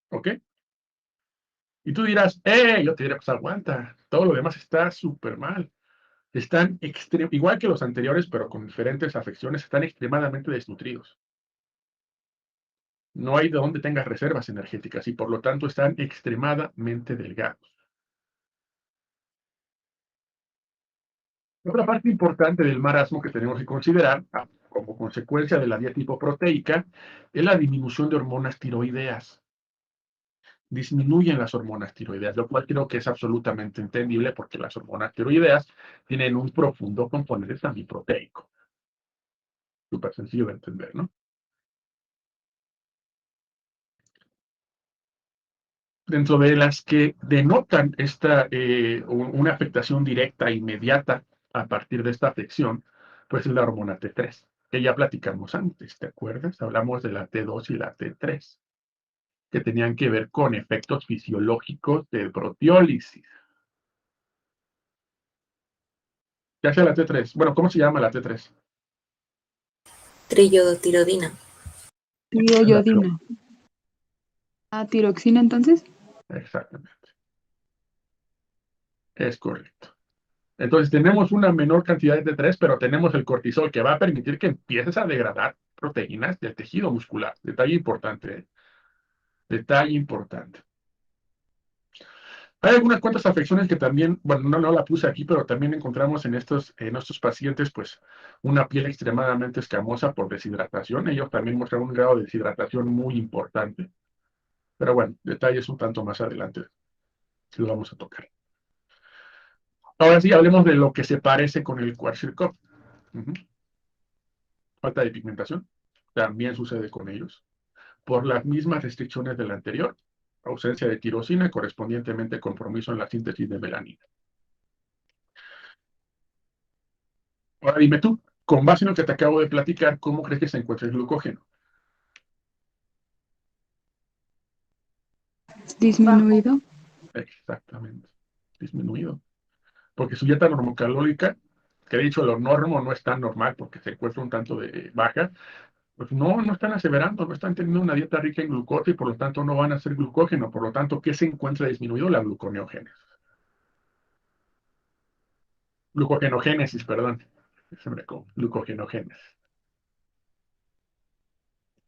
Speaker 1: ¿Ok? Y tú dirás, yo te diré, pues aguanta, todo lo demás está súper mal. Están igual que los anteriores, pero con diferentes afecciones, están extremadamente desnutridos. No hay de dónde tengas reservas energéticas y por lo tanto están extremadamente delgados. Otra parte importante del marasmo que tenemos que considerar, como consecuencia de la dieta hipoproteica, es la disminución de hormonas tiroideas. Disminuyen las hormonas tiroideas, lo cual creo que es absolutamente entendible porque las hormonas tiroideas tienen un profundo componente también proteico. Súper sencillo de entender, ¿no? Dentro de las que denotan una afectación directa e inmediata a partir de esta afección, pues es la hormona T3, que ya platicamos antes, ¿te acuerdas? Hablamos de la T2 y la T3, que tenían que ver con efectos fisiológicos de proteólisis. ¿Qué hace la T3? Bueno, ¿cómo se llama la T3?
Speaker 6: Triiodotirodina.
Speaker 4: Tiroyodina. Ah, tiroxina entonces.
Speaker 1: Exactamente. Es correcto. Entonces tenemos una menor cantidad de T3, pero tenemos el cortisol que va a permitir que empieces a degradar proteínas del tejido muscular. Detalle importante, ¿eh? Detalle importante. Hay algunas cuantas afecciones que también, bueno, no la puse aquí, pero también encontramos en estos pacientes, pues, una piel extremadamente escamosa por deshidratación. Ellos también muestran un grado de deshidratación muy importante. Pero bueno, detalles un tanto más adelante, si lo vamos a tocar. Ahora sí, hablemos de lo que se parece con el Kwashiorkor. Falta de pigmentación, también sucede con ellos. Por las mismas restricciones del anterior, ausencia de tirosina, correspondientemente compromiso en la síntesis de melanina. Ahora dime tú, con base en lo que te acabo de platicar, ¿cómo crees que se encuentra el glucógeno?
Speaker 4: Disminuido.
Speaker 1: Exactamente, disminuido. Porque su dieta normocalórica, que de hecho lo normo no es tan normal porque se encuentra un tanto de baja, pues no están aseverando, no están teniendo una dieta rica en glucosa y por lo tanto no van a hacer glucógeno. Por lo tanto, ¿qué se encuentra disminuido? La gluconeogénesis. Glucogenogénesis, perdón. Glucogenogénesis.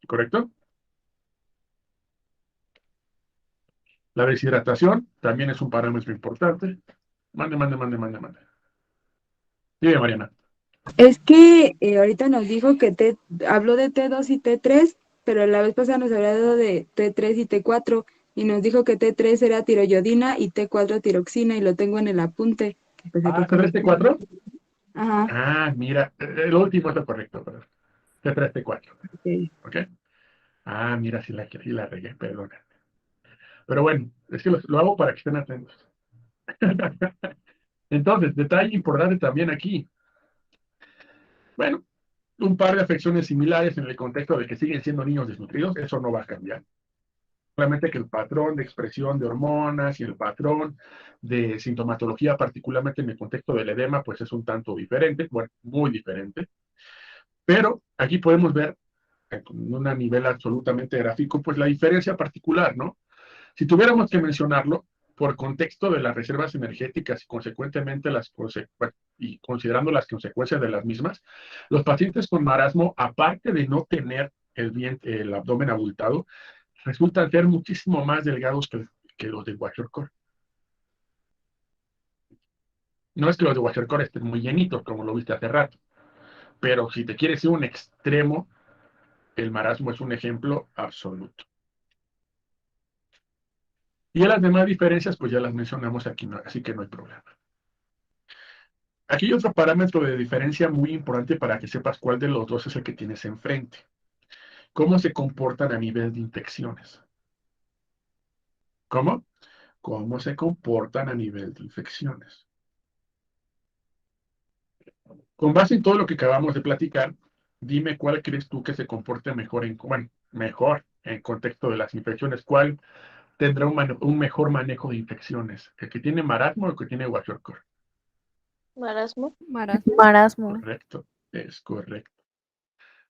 Speaker 1: ¿Correcto? La deshidratación también es un parámetro importante. Mande. Dime, Mariana.
Speaker 4: Es que ahorita nos dijo que habló de T2 y T3, pero la vez pasada nos había dado de T3 y T4 y nos dijo que T3 era tiroyodina y T4 tiroxina y lo tengo en el apunte. Pues aquí
Speaker 1: ¿T3, T4?
Speaker 4: Ajá.
Speaker 1: Mira, el último es lo correcto, pero T3, T4.
Speaker 4: Ok.
Speaker 1: ¿Ok? Mira, sí la regué, perdona. Pero bueno, es que lo hago para que estén atentos. Entonces, detalle importante también aquí. Bueno, un par de afecciones similares en el contexto de que siguen siendo niños desnutridos, eso no va a cambiar. Solamente que el patrón de expresión de hormonas y el patrón de sintomatología, particularmente en el contexto del edema, pues es un tanto diferente, bueno, muy diferente. Pero aquí podemos ver, en un nivel absolutamente gráfico, pues la diferencia particular, ¿no? Si tuviéramos que mencionarlo, por contexto de las reservas energéticas y consecuentemente y considerando las consecuencias de las mismas, los pacientes con marasmo, aparte de no tener el abdomen abultado, resultan ser muchísimo más delgados que los de Washercore. No es que los de Washercore estén muy llenitos, como lo viste hace rato, pero si te quieres ir a un extremo, el marasmo es un ejemplo absoluto. Y a las demás diferencias, pues ya las mencionamos aquí, así que no hay problema. Aquí hay otro parámetro de diferencia muy importante para que sepas cuál de los dos es el que tienes enfrente. ¿Cómo se comportan a nivel de infecciones? ¿Cómo? ¿Cómo se comportan a nivel de infecciones? Con base en todo lo que acabamos de platicar, dime cuál crees tú que se comporte mejor mejor en contexto de las infecciones. ¿Cuál tendrá un mejor manejo de infecciones? ¿El que tiene marasmo o el que tiene Kwashiorkor?
Speaker 2: Marasmo.
Speaker 6: Marasmo.
Speaker 1: Correcto, es correcto.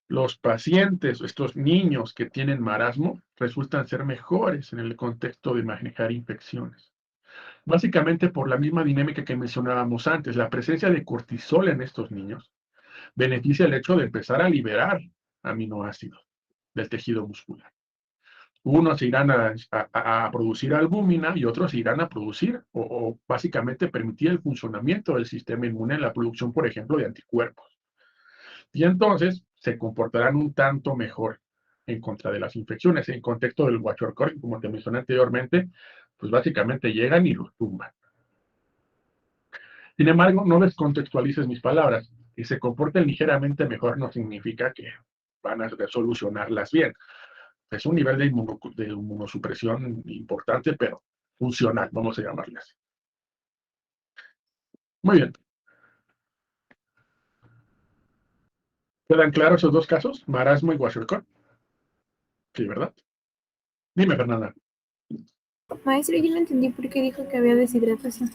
Speaker 1: Los pacientes, estos niños que tienen marasmo, resultan ser mejores en el contexto de manejar infecciones. Básicamente por la misma dinámica que mencionábamos antes, la presencia de cortisol en estos niños beneficia el hecho de empezar a liberar aminoácidos del tejido muscular. Unos irán a producir albúmina y otros irán a producir o básicamente permitir el funcionamiento del sistema inmune en la producción, por ejemplo, de anticuerpos. Y entonces se comportarán un tanto mejor en contra de las infecciones. En contexto del Kwashiorkor, como te mencioné anteriormente, pues básicamente llegan y los tumban. Sin embargo, no descontextualices mis palabras. Que se comporten ligeramente mejor no significa que van a solucionarlas bien. Es un nivel de inmunosupresión importante, pero funcional, vamos a llamarle así. Muy bien. ¿Quedan claros esos dos casos? Marasmo y Kwashiorkor. Sí, ¿verdad? Dime, Fernanda.
Speaker 6: Maestro, yo no entendí por qué dijo que había deshidratación.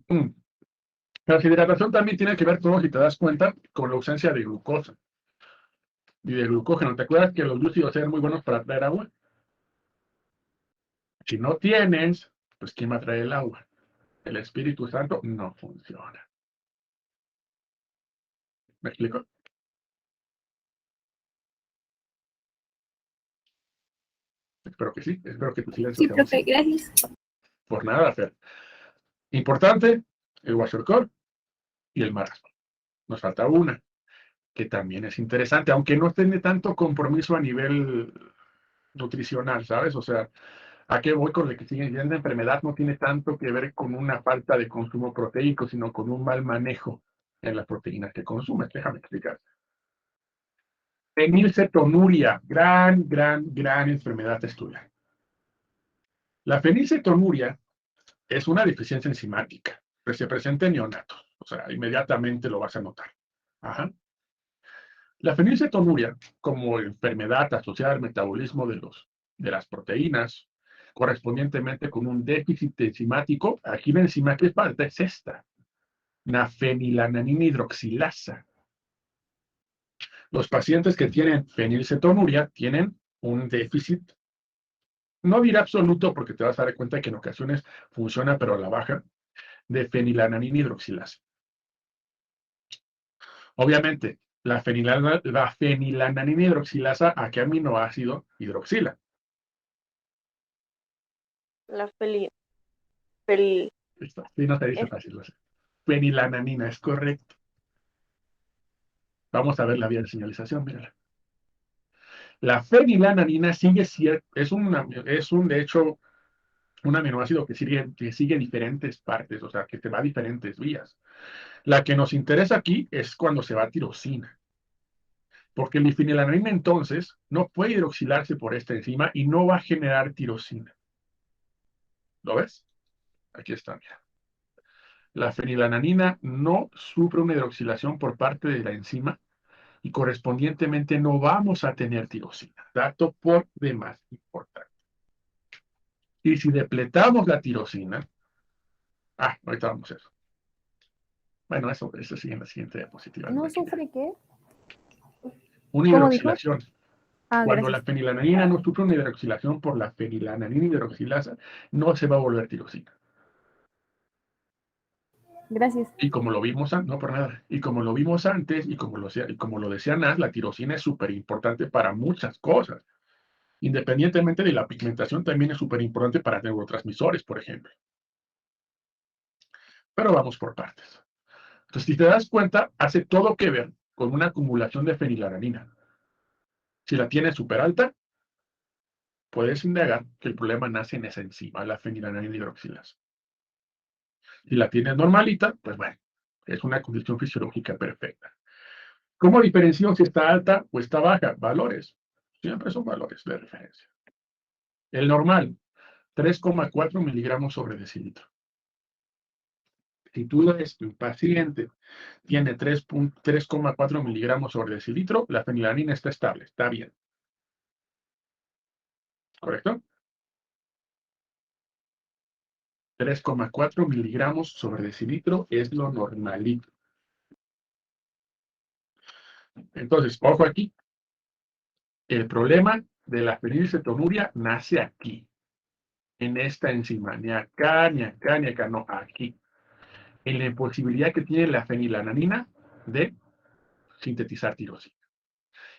Speaker 1: La deshidratación también tiene que ver, como si te das cuenta, con la ausencia de glucosa y de glucógeno. ¿Te acuerdas que los glúcidos eran muy buenos para traer agua? Si no tienes, pues ¿quién va a traer el agua? El Espíritu Santo no funciona. ¿Me explico? Espero que sí. Espero que tu silencio
Speaker 6: Sí,
Speaker 1: sea
Speaker 6: profe,
Speaker 1: sí.
Speaker 6: gracias.
Speaker 1: Por nada, Fer. Importante, el Kwashiorkor y el marasmo. Nos falta una, que también es interesante, aunque no tiene tanto compromiso a nivel nutricional, ¿sabes? O sea, ¿a qué voy con el que sigue siendo enfermedad? No tiene tanto que ver con una falta de consumo proteico, sino con un mal manejo en las proteínas que consumes. Déjame explicar. Fenilcetonuria, gran enfermedad a estudiar. La fenilcetonuria es una deficiencia enzimática que se presenta en neonatos. O sea, inmediatamente lo vas a notar. Ajá. La fenilcetonuria, como enfermedad asociada al metabolismo de las proteínas, correspondientemente con un déficit enzimático, aquí la enzima que falta es esta, la fenilalanina hidroxilasa. Los pacientes que tienen fenilcetonuria tienen un déficit, no diré absoluto porque te vas a dar cuenta que en ocasiones funciona pero a la baja, de fenilalanina hidroxilasa. Obviamente, la fenilalanina hidroxilasa, ¿a qué aminoácido hidroxila?
Speaker 2: La
Speaker 1: Sí, no te dice fácil, lo sé. Fenilalanina, es correcto. Vamos a ver la vía de señalización, mírala. La fenilalanina de hecho, un aminoácido que sigue diferentes partes, o sea, que te va a diferentes vías. La que nos interesa aquí es cuando se va a tirosina. Porque la fenilalanina entonces no puede hidroxilarse por esta enzima y no va a generar tirosina. ¿Lo ves? Aquí está, mira. La fenilalanina no sufre una hidroxilación por parte de la enzima y correspondientemente no vamos a tener tirosina. Dato por demás importante. Y si depletamos la tirosina, ahorita vamos a eso. Bueno, eso sí en la siguiente diapositiva.
Speaker 6: ¿No sufre qué?
Speaker 1: Una
Speaker 6: ¿Cómo dijo?
Speaker 1: hidroxilación. Cuando
Speaker 6: Gracias.
Speaker 1: la fenilalanina no sufre una hidroxilación por la fenilalanina hidroxilasa, no se va a volver tirosina.
Speaker 6: Gracias.
Speaker 1: Y como lo vimos antes, no por nada, y como lo vimos antes, y como lo decía Naz, la tirosina es súper importante para muchas cosas. Independientemente de la pigmentación, también es súper importante para neurotransmisores, por ejemplo. Pero vamos por partes. Entonces, si te das cuenta, hace todo que ver con una acumulación de fenilalanina. Si la tienes súper alta, puedes indagar que el problema nace en esa enzima, la fenilalanina hidroxilasa. Si la tienes normalita, pues bueno, es una condición fisiológica perfecta. ¿Cómo diferencio si está alta o está baja? Valores. Siempre son valores de referencia. El normal, 3,4 miligramos sobre decilitro. Si tú ves que un paciente tiene 3,4 miligramos sobre decilitro, la fenilalanina está estable, está bien. ¿Correcto? 3,4 miligramos sobre decilitro es lo normalito. Entonces, ojo aquí. El problema de la fenilcetonuria nace aquí, en esta enzima. Ni acá, ni acá, ni acá, no, aquí. En la imposibilidad que tiene la fenilalanina de sintetizar tirosina.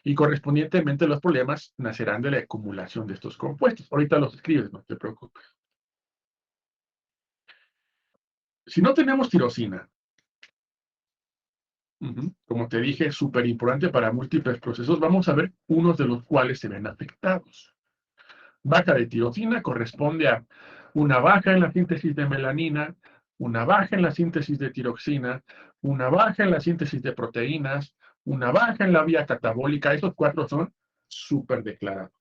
Speaker 1: Y correspondientemente los problemas nacerán de la acumulación de estos compuestos. Ahorita los escribes, no te preocupes. Si no tenemos tirosina, como te dije, es súper importante para múltiples procesos, vamos a ver unos de los cuales se ven afectados. Baja de tirosina corresponde a una baja en la síntesis de melanina, una baja en la síntesis de tiroxina, una baja en la síntesis de proteínas, una baja en la vía catabólica. Esos cuatro son súper declarados.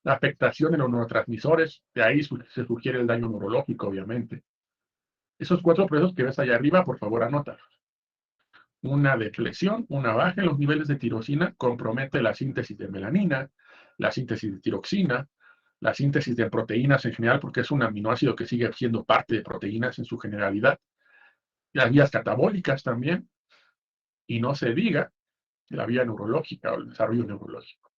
Speaker 1: La afectación en los neurotransmisores, de ahí se sugiere el daño neurológico, obviamente. Esos cuatro procesos que ves allá arriba, por favor, anótalos. Una deflexión, una baja en los niveles de tirosina compromete la síntesis de melanina, la síntesis de tiroxina, la síntesis de proteínas en general, porque es un aminoácido que sigue siendo parte de proteínas en su generalidad. Las vías catabólicas también, y no se diga la vía neurológica o el desarrollo neurológico.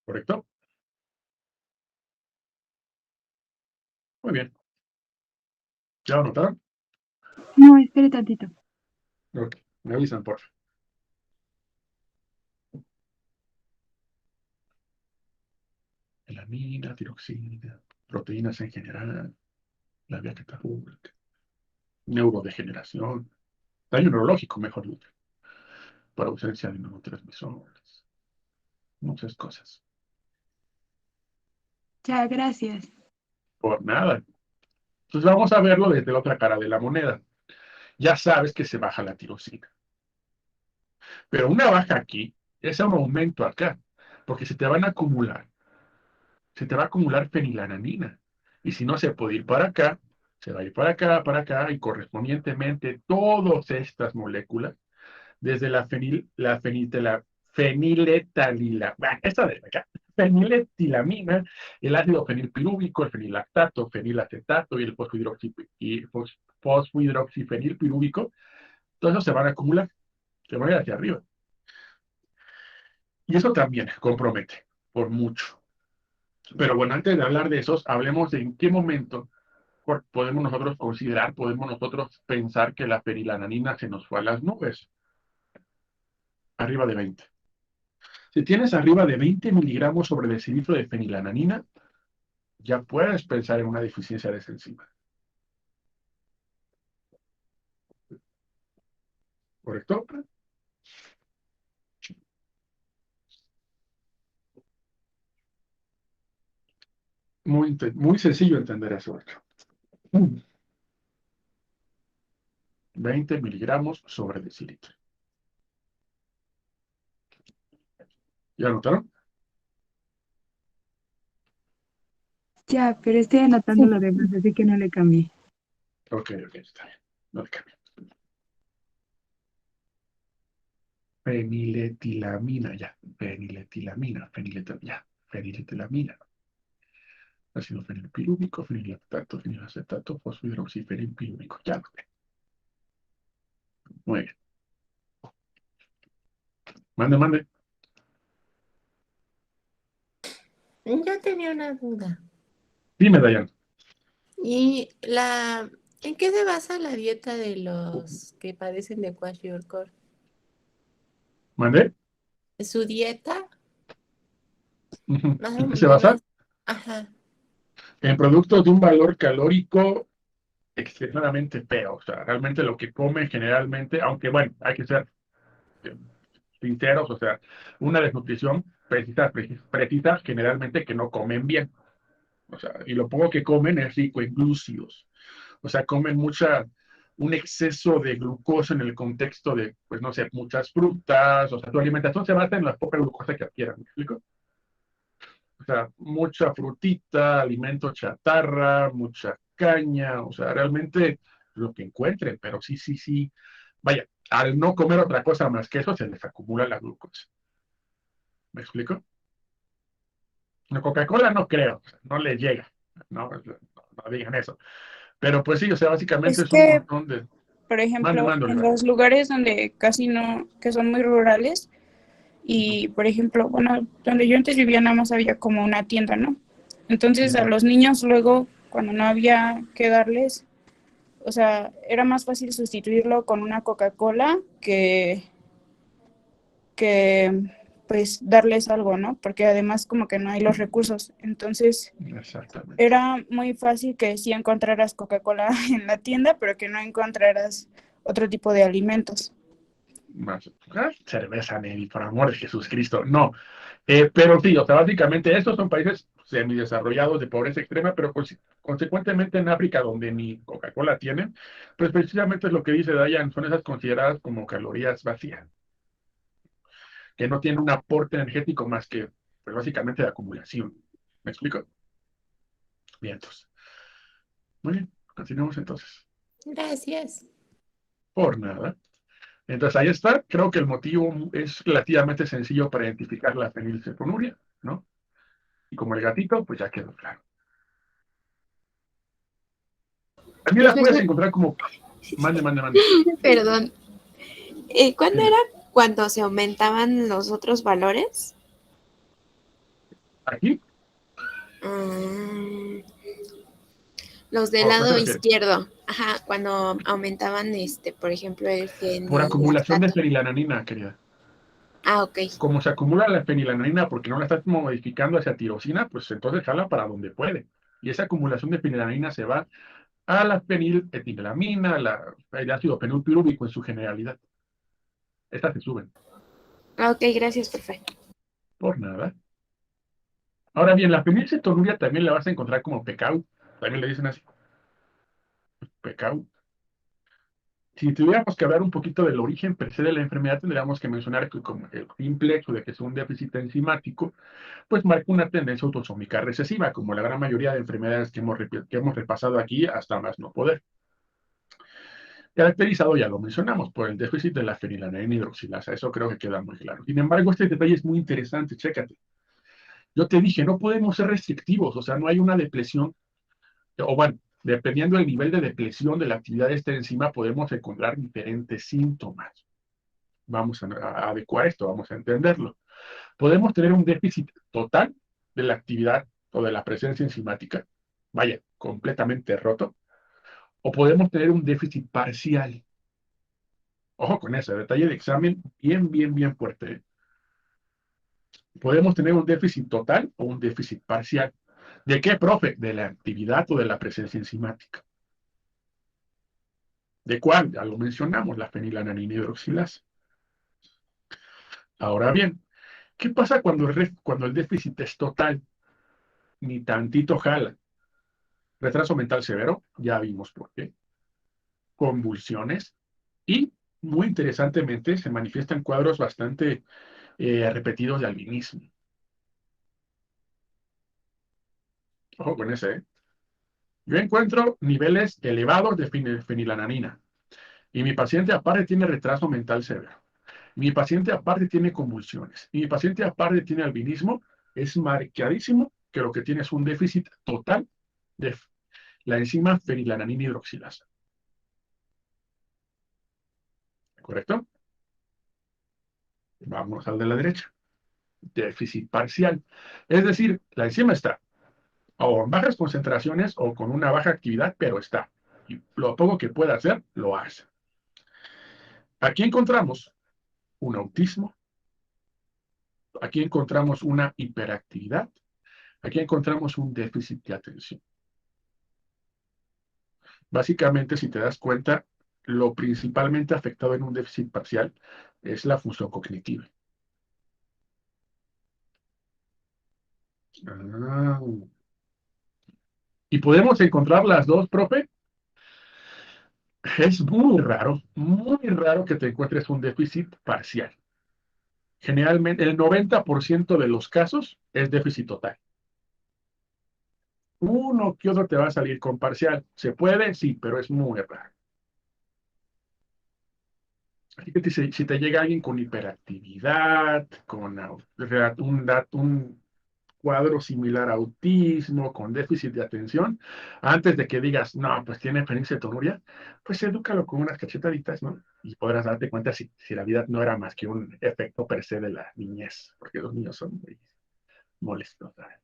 Speaker 1: ¿Correcto? Muy bien. ¿Ya lo notaron?
Speaker 4: No, espere tantito.
Speaker 1: Ok, me avisan, por favor. Melanina, tiroxina, proteínas en general, la vía catabólica, neurodegeneración, daño neurológico, mejor dicho, por ausencia de neurotransmisores, muchas cosas.
Speaker 4: Ya, gracias.
Speaker 1: Por nada. Entonces vamos a verlo desde la otra cara de la moneda. Ya sabes que se baja la tirosina. Pero una baja aquí es un aumento acá, porque se te van a acumular. Se te va a acumular fenilalanina. Y si no se puede ir para acá, se va a ir para acá, y correspondientemente todas estas moléculas, desde feniletalila, esta de acá, feniletilamina, el ácido fenilpirúvico, el fenilactato, fenilacetato y el fosfohidroxifenilpirúvico, todos esos se van a acumular, se van a ir hacia arriba. Y eso también compromete, por mucho. Pero bueno, antes de hablar de esos, hablemos de en qué momento podemos nosotros considerar, podemos nosotros pensar que la fenilalanina se nos fue a las nubes, arriba de 20. Si tienes arriba de 20 miligramos sobre decilitro de fenilalanina, ya puedes pensar en una deficiencia de esa enzima. ¿Correcto? Muy sencillo entender eso. 20 miligramos sobre decilitro. ¿Ya notaron?
Speaker 4: Ya, pero estoy anotando lo demás, así que no le cambié.
Speaker 1: Ok, está bien. No le cambio. Feniletilamina, ya. Feniletilamina. Ácido fenilpirúvico, fenilactato, fenilacetato, fosfohidroxifenilpirúvico. Ya lo tengo. Muy bien. Mande.
Speaker 5: Yo tenía una duda.
Speaker 1: Dime, Dayan.
Speaker 5: ¿En qué se basa la dieta de los que padecen de kwashiorkor?
Speaker 1: ¿Mandé?
Speaker 5: Su dieta, más
Speaker 1: ¿En
Speaker 5: o
Speaker 1: qué se basa?
Speaker 5: menos. Ajá.
Speaker 1: En productos de un valor calórico extremadamente feo. O sea, realmente lo que comen generalmente, aunque bueno, hay que ser eh, sinceros, o sea, una desnutrición precisa generalmente que no comen bien. O sea, y lo poco que comen es rico en glúcidos. O sea, comen un exceso de glucosa en el contexto de, pues no sé, muchas frutas. O sea, tu alimentación se basa en la poca glucosa que adquieran. ¿Me explico? O sea, mucha frutita, alimento chatarra, mucha caña. O sea, realmente lo que encuentren. Pero sí, sí, sí. Vaya, al no comer otra cosa más que eso, se les acumula la glucosa. ¿Me explico? La Coca-Cola no creo, o sea, no le llega. No digan eso. Pero pues sí, o sea, básicamente
Speaker 3: Es
Speaker 1: es un
Speaker 3: que,
Speaker 1: montón de...
Speaker 3: por
Speaker 1: Mande,
Speaker 3: ejemplo,
Speaker 1: mande,
Speaker 3: en
Speaker 1: Oliver.
Speaker 3: los lugares donde casi no, que son muy rurales, y por ejemplo, bueno, donde yo antes vivía nada más había como una tienda, ¿no? Entonces a
Speaker 1: Ujú.
Speaker 3: los niños luego, cuando no había que darles, o sea, era más fácil sustituirlo con una Coca-Cola que pues darles algo, ¿no? Porque además como que no hay los recursos. Entonces
Speaker 1: Exactamente.
Speaker 3: era muy fácil que sí encontraras Coca-Cola en la tienda, pero que no encontraras otro tipo de alimentos.
Speaker 1: Más, cerveza, Nelly, por amor de Jesucristo. No. Pero sí, o sea, básicamente estos son países semidesarrollados de pobreza extrema, pero consecuentemente en África, donde ni Coca-Cola tienen, pues precisamente es lo que dice Dayan, son esas consideradas como calorías vacías, que no tienen un aporte energético más que, pues básicamente de acumulación. ¿Me explico? Bien, entonces. Muy bien, continuemos entonces.
Speaker 5: Gracias.
Speaker 1: Por nada. Entonces ahí está. Creo que el motivo es relativamente sencillo para identificar la fenilcetonuria, ¿no? Y como el gatito, pues ya quedó claro. También la puedes
Speaker 6: Profesor,
Speaker 1: encontrar como... Mande, mande, mande.
Speaker 6: perdón. ¿Cuándo
Speaker 1: Dime.
Speaker 6: era cuando se aumentaban los otros valores?
Speaker 1: ¿Aquí?
Speaker 6: Mm, los del
Speaker 1: ¿O a qué te
Speaker 6: lado
Speaker 1: refieres?
Speaker 6: izquierdo. Ajá, cuando aumentaban, por ejemplo, el
Speaker 1: Por acumulación de
Speaker 6: fenilato.
Speaker 1: fenilalanina, querida.
Speaker 6: Ah, ok.
Speaker 1: Como se acumula la fenilalanina porque no la estás modificando hacia tirosina, pues entonces jala para donde puede. Y esa acumulación de fenilalanina se va a la feniletilamina, el ácido fenilpiruvico en su generalidad. Estas se suben.
Speaker 6: Ah, ok, gracias, profe.
Speaker 1: Por nada. Ahora bien, la fenilcetonuria también la vas a encontrar como pecado. También le dicen así, pecado. Si tuviéramos que hablar un poquito del origen per se de la enfermedad, tendríamos que mencionar que como el simple hecho de que es un déficit enzimático, pues marca una tendencia autosómica recesiva, como la gran mayoría de enfermedades que hemos repasado aquí hasta más no poder. Caracterizado, ya lo mencionamos, por el déficit de la fenilalanina hidroxilasa. Eso creo que queda muy claro. Sin embargo, este detalle es muy interesante, chécate. Yo te dije, no podemos ser restrictivos, o sea, no hay una depresión o bueno, dependiendo del nivel de depresión de la actividad de esta enzima, podemos encontrar diferentes síntomas. Vamos a adecuar esto, vamos a entenderlo. Podemos tener un déficit total de la actividad o de la presencia enzimática, vaya, completamente roto, o podemos tener un déficit parcial. Ojo con ese detalle de examen bien, bien, bien fuerte. ¿Eh? Podemos tener un déficit total o un déficit parcial. ¿De qué, profe? De la actividad o de la presencia enzimática. ¿De cuál? Ya lo mencionamos, la fenilalanina hidroxilasa. Ahora bien, ¿qué pasa cuando el déficit es total? Ni tantito jala. Retraso mental severo, ya vimos por qué. Convulsiones y, muy interesantemente, se manifiestan cuadros bastante repetidos de albinismo. Ojo con ese, ¿eh? Yo encuentro niveles elevados de fenilalanina y mi paciente aparte tiene retraso mental severo. Mi paciente aparte tiene convulsiones. Y mi paciente aparte tiene albinismo. Es marcadísimo que lo que tiene es un déficit total de la enzima fenilalanina hidroxilasa. ¿Correcto? Vamos al de la derecha. Déficit parcial. Es decir, la enzima está o en bajas concentraciones o con una baja actividad, pero está. Y lo poco que pueda hacer, lo hace. Aquí encontramos un autismo Aquí encontramos una hiperactividad. Aquí encontramos un déficit de atención. Básicamente, si te das cuenta, lo principalmente afectado en un déficit parcial es la función cognitiva. Ah. ¿Y podemos encontrar las dos, profe? Es muy raro que te encuentres un déficit parcial. Generalmente, el 90% de los casos es déficit total. Uno que otro te va a salir con parcial. ¿Se puede? Sí, pero es muy raro. Así que si te llega alguien con hiperactividad, con un cuadro similar a autismo, con déficit de atención, antes de que digas, no, pues tiene fenilcetonuria, pues edúcalo con unas cachetaditas, ¿no? Y podrás darte cuenta si la vida no era más que un efecto per se de la niñez, porque los niños son muy molestos, ¿sabes?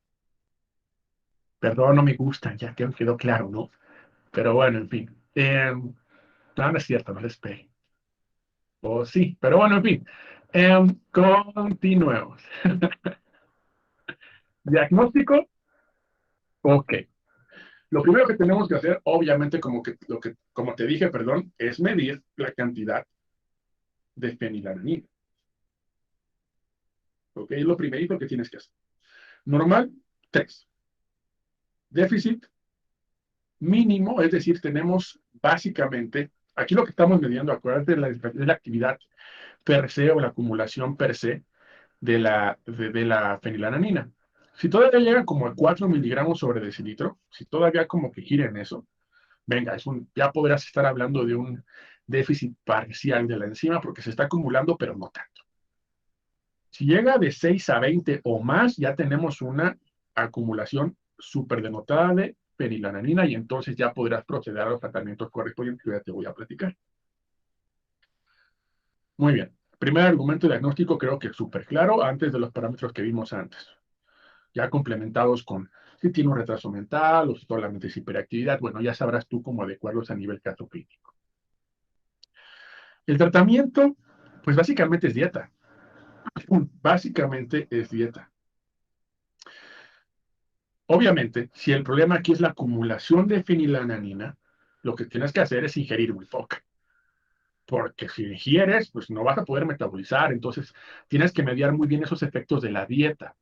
Speaker 1: Perdón, no me gustan, ya quedó claro, ¿no? Pero bueno, en fin. No es cierto, no les pegué. O sí, pero bueno, en fin. Continuemos. Diagnóstico, ok. Lo primero que tenemos que hacer, obviamente, como te dije, perdón, es medir la cantidad de fenilalanina. ¿Ok? Es lo primerito que tienes que hacer. Normal, 3. Déficit mínimo, es decir, tenemos básicamente, aquí lo que estamos midiendo, acuérdate, es la actividad per se o la acumulación per se de la fenilalanina. Si todavía llega como a 4 miligramos sobre decilitro, si todavía como que gira en eso, venga, ya podrás estar hablando de un déficit parcial de la enzima porque se está acumulando, pero no tanto. Si llega de 6 a 20 o más, ya tenemos una acumulación superdenotada de fenilalanina y entonces ya podrás proceder a los tratamientos correspondientes que ya te voy a platicar. Muy bien. Primer argumento diagnóstico creo que es súper claro antes de los parámetros que vimos antes. Ya complementados con si tiene un retraso mental o si solamente es hiperactividad, bueno, ya sabrás tú cómo adecuarlos a nivel caso clínico. El tratamiento, pues básicamente es dieta. Básicamente es dieta. Obviamente, si el problema aquí es la acumulación de fenilalanina, lo que tienes que hacer es ingerir muy poca. Porque si ingieres, pues no vas a poder metabolizar. Entonces, tienes que mediar muy bien esos efectos de la dieta.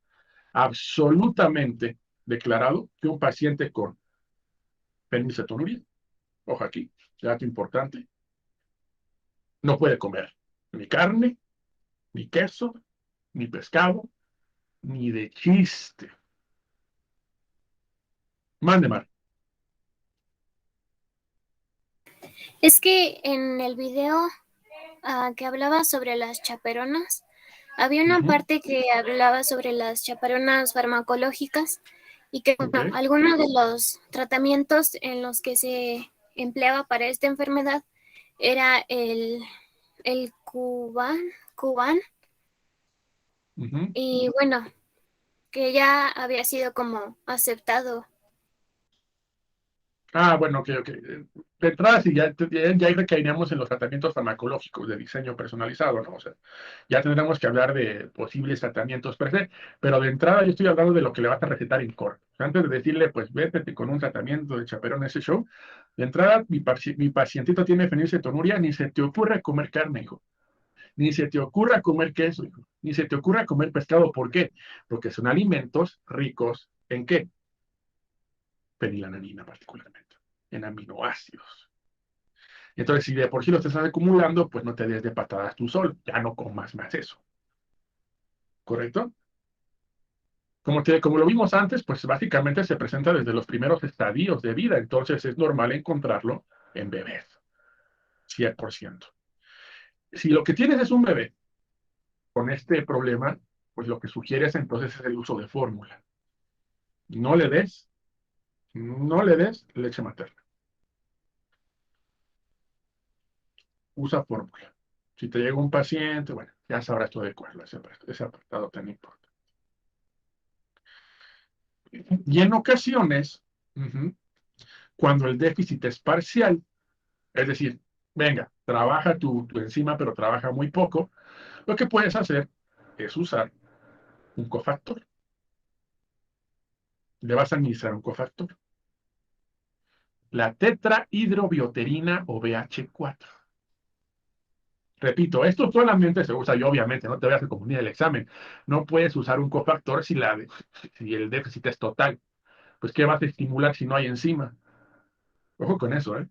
Speaker 1: Absolutamente declarado que un paciente con fenilcetonuria, ojo aquí, dato importante, no puede comer ni carne, ni queso, ni pescado, ni de chiste. Mande, Mar.
Speaker 6: Es que en el video que hablaba sobre las chaperonas, había una parte que hablaba sobre las chaperonas farmacológicas y que
Speaker 1: Okay.
Speaker 6: algunos de los tratamientos en los que se empleaba para esta enfermedad era el Cuban y bueno, que ya había sido como aceptado.
Speaker 1: Bueno, ok. De entrada, sí, ya recaeríamos en los tratamientos farmacológicos de diseño personalizado, ¿no? O sea, ya tendremos que hablar de posibles tratamientos per se, pero de entrada yo estoy hablando de lo que le vas a recetar en core. O sea, antes de decirle, pues vete con un tratamiento de chaperón ese show, de entrada, mi pacientito tiene fenilcetonuria, ni se te ocurre comer carne, hijo. Ni se te ocurra comer queso, hijo. Ni se te ocurra comer pescado. ¿Por qué? Porque son alimentos ricos ¿en qué? Fenilalanina particularmente, en aminoácidos. Entonces, si de por sí lo estás acumulando, pues no te des de patadas tú solo, ya no comas más eso. ¿Correcto? Como lo vimos antes, pues básicamente se presenta desde los primeros estadios de vida, entonces es normal encontrarlo en bebés, 100%. Si lo que tienes es un bebé con este problema, pues lo que sugieres entonces es el uso de fórmula. No le des, no le des leche materna. Usa fórmula. Si te llega un paciente, bueno, ya sabrás tú adecuarlo a ese apartado tan importante. Y en ocasiones, cuando el déficit es parcial, es decir, venga, trabaja tu enzima, pero trabaja muy poco, lo que puedes hacer es usar un cofactor. Le vas a administrar un cofactor. La tetrahidrobioterina o BH4. Repito, esto solamente se usa, y obviamente no te vayas a confundir el examen. No puedes usar un cofactor si el déficit es total. Pues, ¿qué vas a estimular si no hay enzima? Ojo con eso, ¿eh?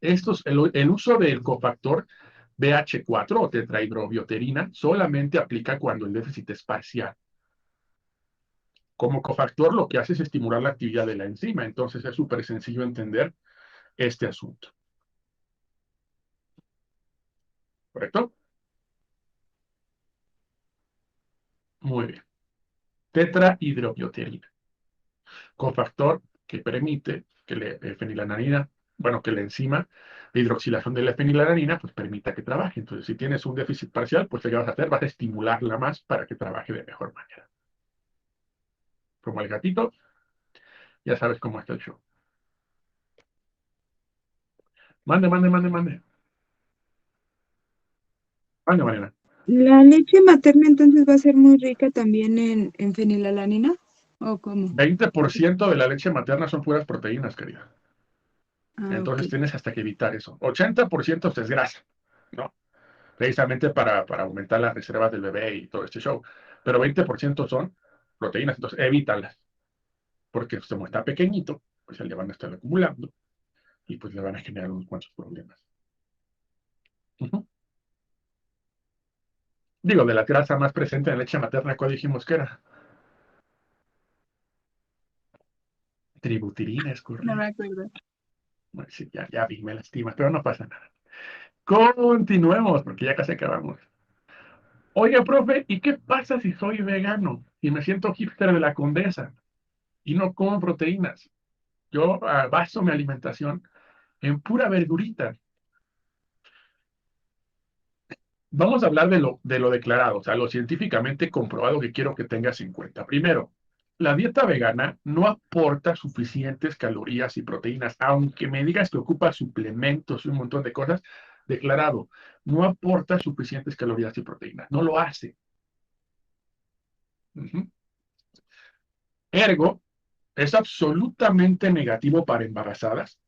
Speaker 1: El uso del cofactor BH4 o tetrahidrobioterina solamente aplica cuando el déficit es parcial. Como cofactor lo que hace es estimular la actividad de la enzima, entonces es súper sencillo entender este asunto. ¿Correcto? Muy bien. Tetrahidrobioterina. Cofactor que permite que la fenilalanina, bueno, que la enzima de hidroxilación de la fenilalanina, pues permita que trabaje. Entonces, si tienes un déficit parcial, pues, ¿qué vas a hacer? Vas a estimularla más para que trabaje de mejor manera. Como el gatito, ya sabes cómo está el show. Mande, mande, mande, mande. Mande, Mariana.
Speaker 4: ¿La leche materna entonces va a ser muy rica también en fenilalanina? ¿O cómo?
Speaker 1: 20% de la leche materna son puras proteínas, querida.
Speaker 4: Ah,
Speaker 1: Entonces
Speaker 4: ok.
Speaker 1: tienes hasta que evitar eso. 80% es grasa, ¿no? Precisamente para aumentar las reservas del bebé y todo este show. Pero 20% son proteínas, entonces evítalas. Porque como está pequeñito, pues le van a estar acumulando y pues le van a generar unos cuantos problemas. Ujú. Digo, de la grasa más presente en la leche materna, ¿cuál dijimos que era? Tributirina, es
Speaker 4: No me
Speaker 1: correcto.
Speaker 4: acuerdo.
Speaker 1: Bueno, sí, ya vi, me lastimas, pero no pasa nada. Continuemos, porque ya casi acabamos. Oiga, profe, ¿y qué pasa si soy vegano y me siento hipster de la Condesa y no como proteínas? Yo baso mi alimentación en pura verdurita. Vamos a hablar de lo declarado, o sea, lo científicamente comprobado que quiero que tengas en cuenta. Primero, la dieta vegana no aporta suficientes calorías y proteínas, aunque me digas que ocupa suplementos y un montón de cosas, declarado, no aporta suficientes calorías y proteínas, no lo hace. Ujú. Ergo, es absolutamente negativo para embarazadas,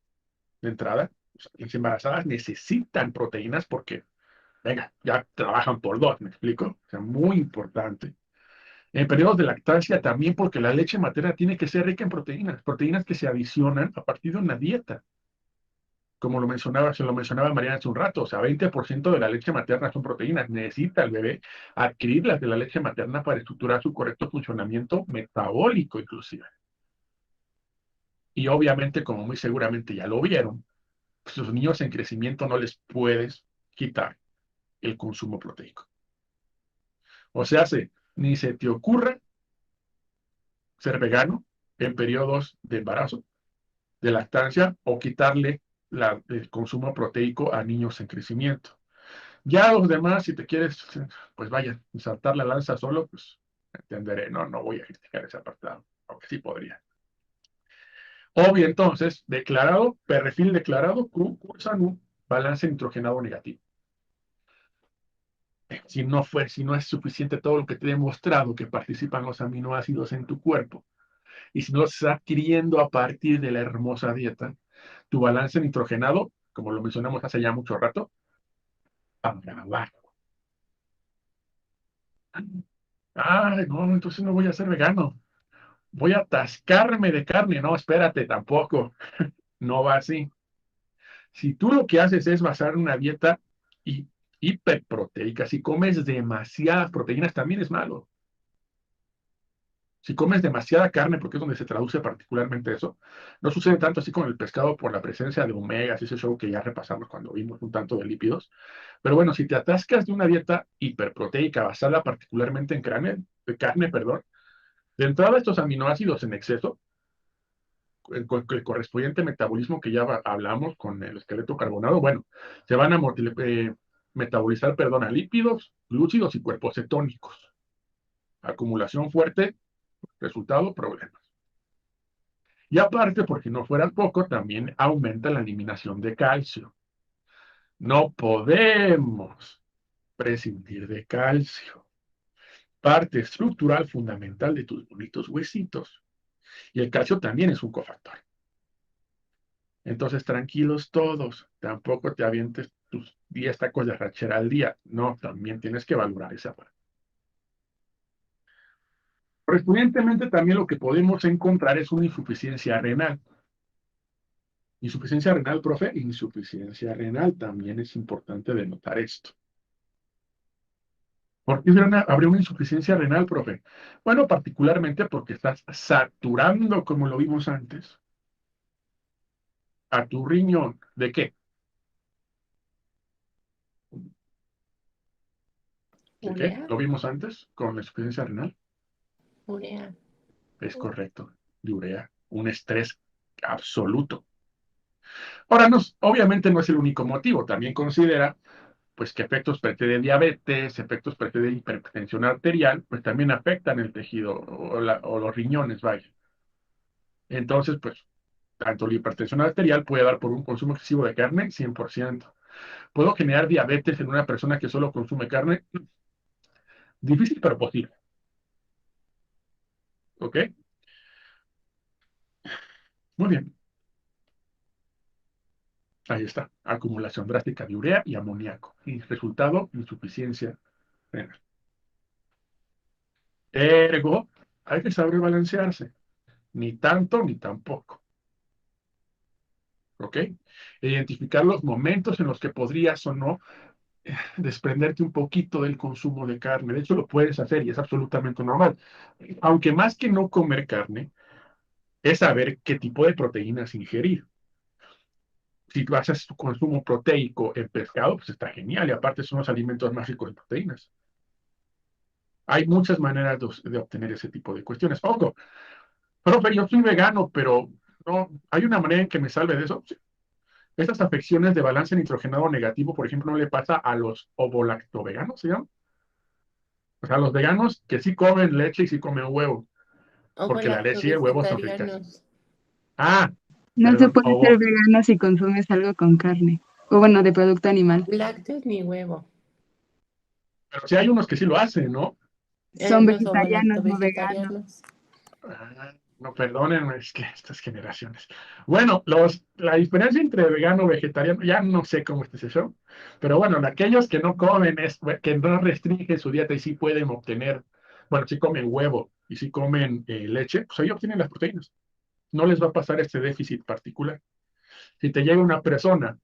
Speaker 1: de entrada. O sea, las embarazadas necesitan proteínas porque, venga, ya trabajan por dos, ¿me explico? O sea, muy importante. En periodos de lactancia también porque la leche materna tiene que ser rica en proteínas, proteínas que se adicionan a partir de una dieta. Como se lo mencionaba Mariana hace un rato, o sea, 20% de la leche materna son proteínas. Necesita el bebé adquirirlas de la leche materna para estructurar su correcto funcionamiento metabólico inclusive. Y obviamente, como muy seguramente ya lo vieron, pues los niños en crecimiento no les puedes quitar el consumo proteico. O sea, ni se te ocurra ser vegano en periodos de embarazo, de lactancia o quitarle el consumo proteico a niños en crecimiento. Ya los demás, si te quieres, pues vaya, saltar la lanza solo, pues entenderé, no voy a criticar ese apartado, aunque sí podría. Obvio, entonces, perfil declarado, cursan un balance nitrogenado negativo. Si no es suficiente todo lo que te he demostrado que participan los aminoácidos en tu cuerpo, y si no los estás adquiriendo a partir de la hermosa dieta, tu balance nitrogenado, como lo mencionamos hace ya mucho rato, para abajo. Ay, no, entonces no voy a ser vegano. Voy a atascarme de carne. No, espérate, tampoco. No va así. Si tú lo que haces es basar una dieta hiperproteica, si comes demasiadas proteínas, también es malo. Si comes demasiada carne, porque es donde se traduce particularmente eso, no sucede tanto así con el pescado por la presencia de omegas, ese show que ya repasamos cuando vimos un tanto de lípidos. Pero bueno, si te atascas de una dieta hiperproteica basada particularmente en carne, perdón, de entrada estos aminoácidos en exceso, el correspondiente metabolismo que ya hablamos con el esqueleto carbonado, bueno, se van a metabolizar, perdón, a lípidos, glúcidos y cuerpos cetónicos. Acumulación fuerte, resultado, problemas. Y aparte, porque no fuera poco, también aumenta la eliminación de calcio. No podemos prescindir de calcio. parte estructural fundamental de tus bonitos huesitos. Y el calcio también es un cofactor. Entonces, tranquilos todos, tampoco te avientes tus 10 tacos de arrachera al día. No, también tienes que valorar esa parte. Correspondientemente, también lo que podemos encontrar es una insuficiencia renal. Insuficiencia renal, profe, insuficiencia renal, también es importante denotar esto. ¿Por qué habría una insuficiencia renal, profe? Bueno, particularmente porque estás saturando, como lo vimos antes, a tu riñón. ¿De qué? ¿De qué?
Speaker 5: Urea.
Speaker 1: ¿Lo vimos antes con la insuficiencia renal?
Speaker 5: Urea.
Speaker 1: Es correcto, de urea, un estrés absoluto. Ahora, obviamente no es el único motivo, también considera pues que efectos de diabetes, efectos de hipertensión arterial, pues también afectan el tejido o los riñones, vaya. Entonces, pues, tanto la hipertensión arterial puede dar por un consumo excesivo de carne, 100%. ¿Puedo generar diabetes en una persona que solo consume carne? Difícil, pero posible. ¿Ok? Muy bien. Ahí está. Acumulación drástica de urea y amoníaco. Y resultado, insuficiencia renal. Ergo, hay que saber balancearse. Ni tanto ni tampoco. ¿Ok? Identificar los momentos en los que podrías o no desprenderte un poquito del consumo de carne. De hecho, lo puedes hacer y es absolutamente normal. Aunque más que no comer carne, es saber qué tipo de proteínas ingerir. Si tú haces tu consumo proteico en pescado, pues está genial. Y aparte son los alimentos más ricos en proteínas. Hay muchas maneras de obtener ese tipo de cuestiones. Ojo, profe, yo soy vegano, pero no, ¿hay una manera en que me salve de eso? Sí. Estas afecciones de balance nitrogenado negativo, por ejemplo, no le pasa a los ovolactoveganos, ¿se llama? O sea, a los veganos que sí comen leche y sí comen huevo,
Speaker 5: O
Speaker 1: porque la leche y el huevo son ricas.
Speaker 5: vegetarianos.
Speaker 1: Ah,
Speaker 4: No se
Speaker 1: perdón,
Speaker 4: puede ser vegano si consumes algo con carne. O bueno, de producto animal.
Speaker 5: Lácteos ni huevo.
Speaker 1: pero sí hay unos que sí lo hacen, ¿no?
Speaker 4: Son
Speaker 5: Los
Speaker 4: vegetarianos, no veganos.
Speaker 5: vegetarianos.
Speaker 1: No, perdónenme, es que estas generaciones. Bueno, la diferencia entre vegano y vegetariano, ya no sé cómo es eso, pero bueno, aquellos que no comen, que no restringen su dieta y sí pueden obtener, bueno, sí comen huevo y sí comen leche, pues ahí obtienen las proteínas. No les va a pasar este déficit particular. Si te llega una persona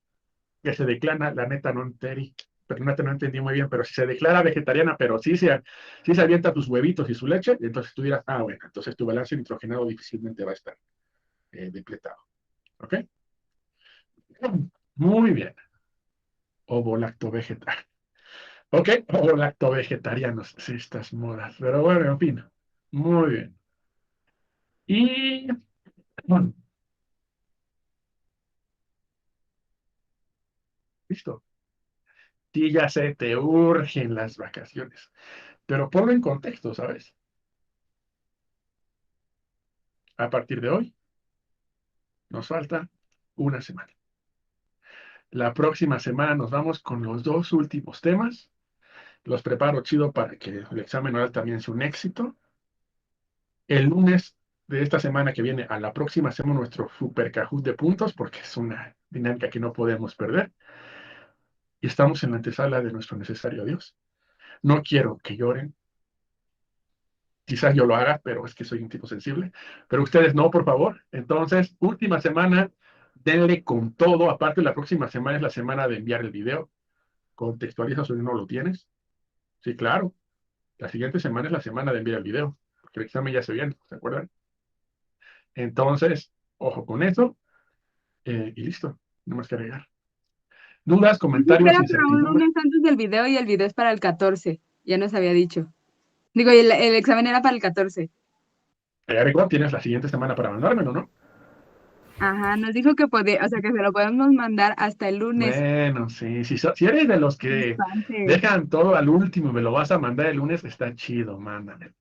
Speaker 1: que se declara, la neta no entendí, pero neta no entendí muy bien, pero si se declara vegetariana, pero sí se avienta tus huevitos y su leche, entonces tú dirás, bueno, entonces tu balance nitrogenado difícilmente va a estar depletado. ¿Ok? Muy bien. Ovo-lacto-vegetariano. ¿Ok? Ovo-lacto-vegetarianos. Sí, estas modas. Pero bueno, en fin. Muy bien. Y bueno, listo. Sí, ya sé, te urgen las vacaciones. Pero ponlo en contexto, ¿sabes? A partir de hoy, nos falta una semana. La próxima semana nos vamos con los 2 últimos temas. Los preparo chido para que el examen oral también sea un éxito. El lunes de esta semana que viene a la próxima hacemos nuestro super Kahoot de puntos porque es una dinámica que no podemos perder. Y estamos en la antesala de nuestro necesario Dios. No quiero que lloren. Quizás yo lo haga, pero es que soy un tipo sensible. Pero ustedes no, por favor. Entonces, última semana, denle con todo. Aparte, la próxima semana es la semana de enviar el video. Contextualiza si no lo tienes. Sí, claro. La siguiente semana es la semana de enviar el video. Porque el examen ya se viene, ¿se acuerdan? Entonces, ojo con eso. Y listo. No más que agregar. Dudas,
Speaker 4: Espera,
Speaker 1: comentarios,
Speaker 4: pero un
Speaker 1: incertidumbre.
Speaker 4: lunes antes del video y el video es para el 14. Ya nos había dicho. Digo, y el examen era para el 14.
Speaker 1: Agregó, tienes la siguiente semana para mandármelo, ¿no?
Speaker 4: Ajá, nos dijo que podía, o sea, que se lo podemos mandar hasta el lunes.
Speaker 1: Bueno, sí, si eres de los que
Speaker 4: Bastante.
Speaker 1: dejan todo al último y me lo vas a mandar el lunes, está chido, mándame.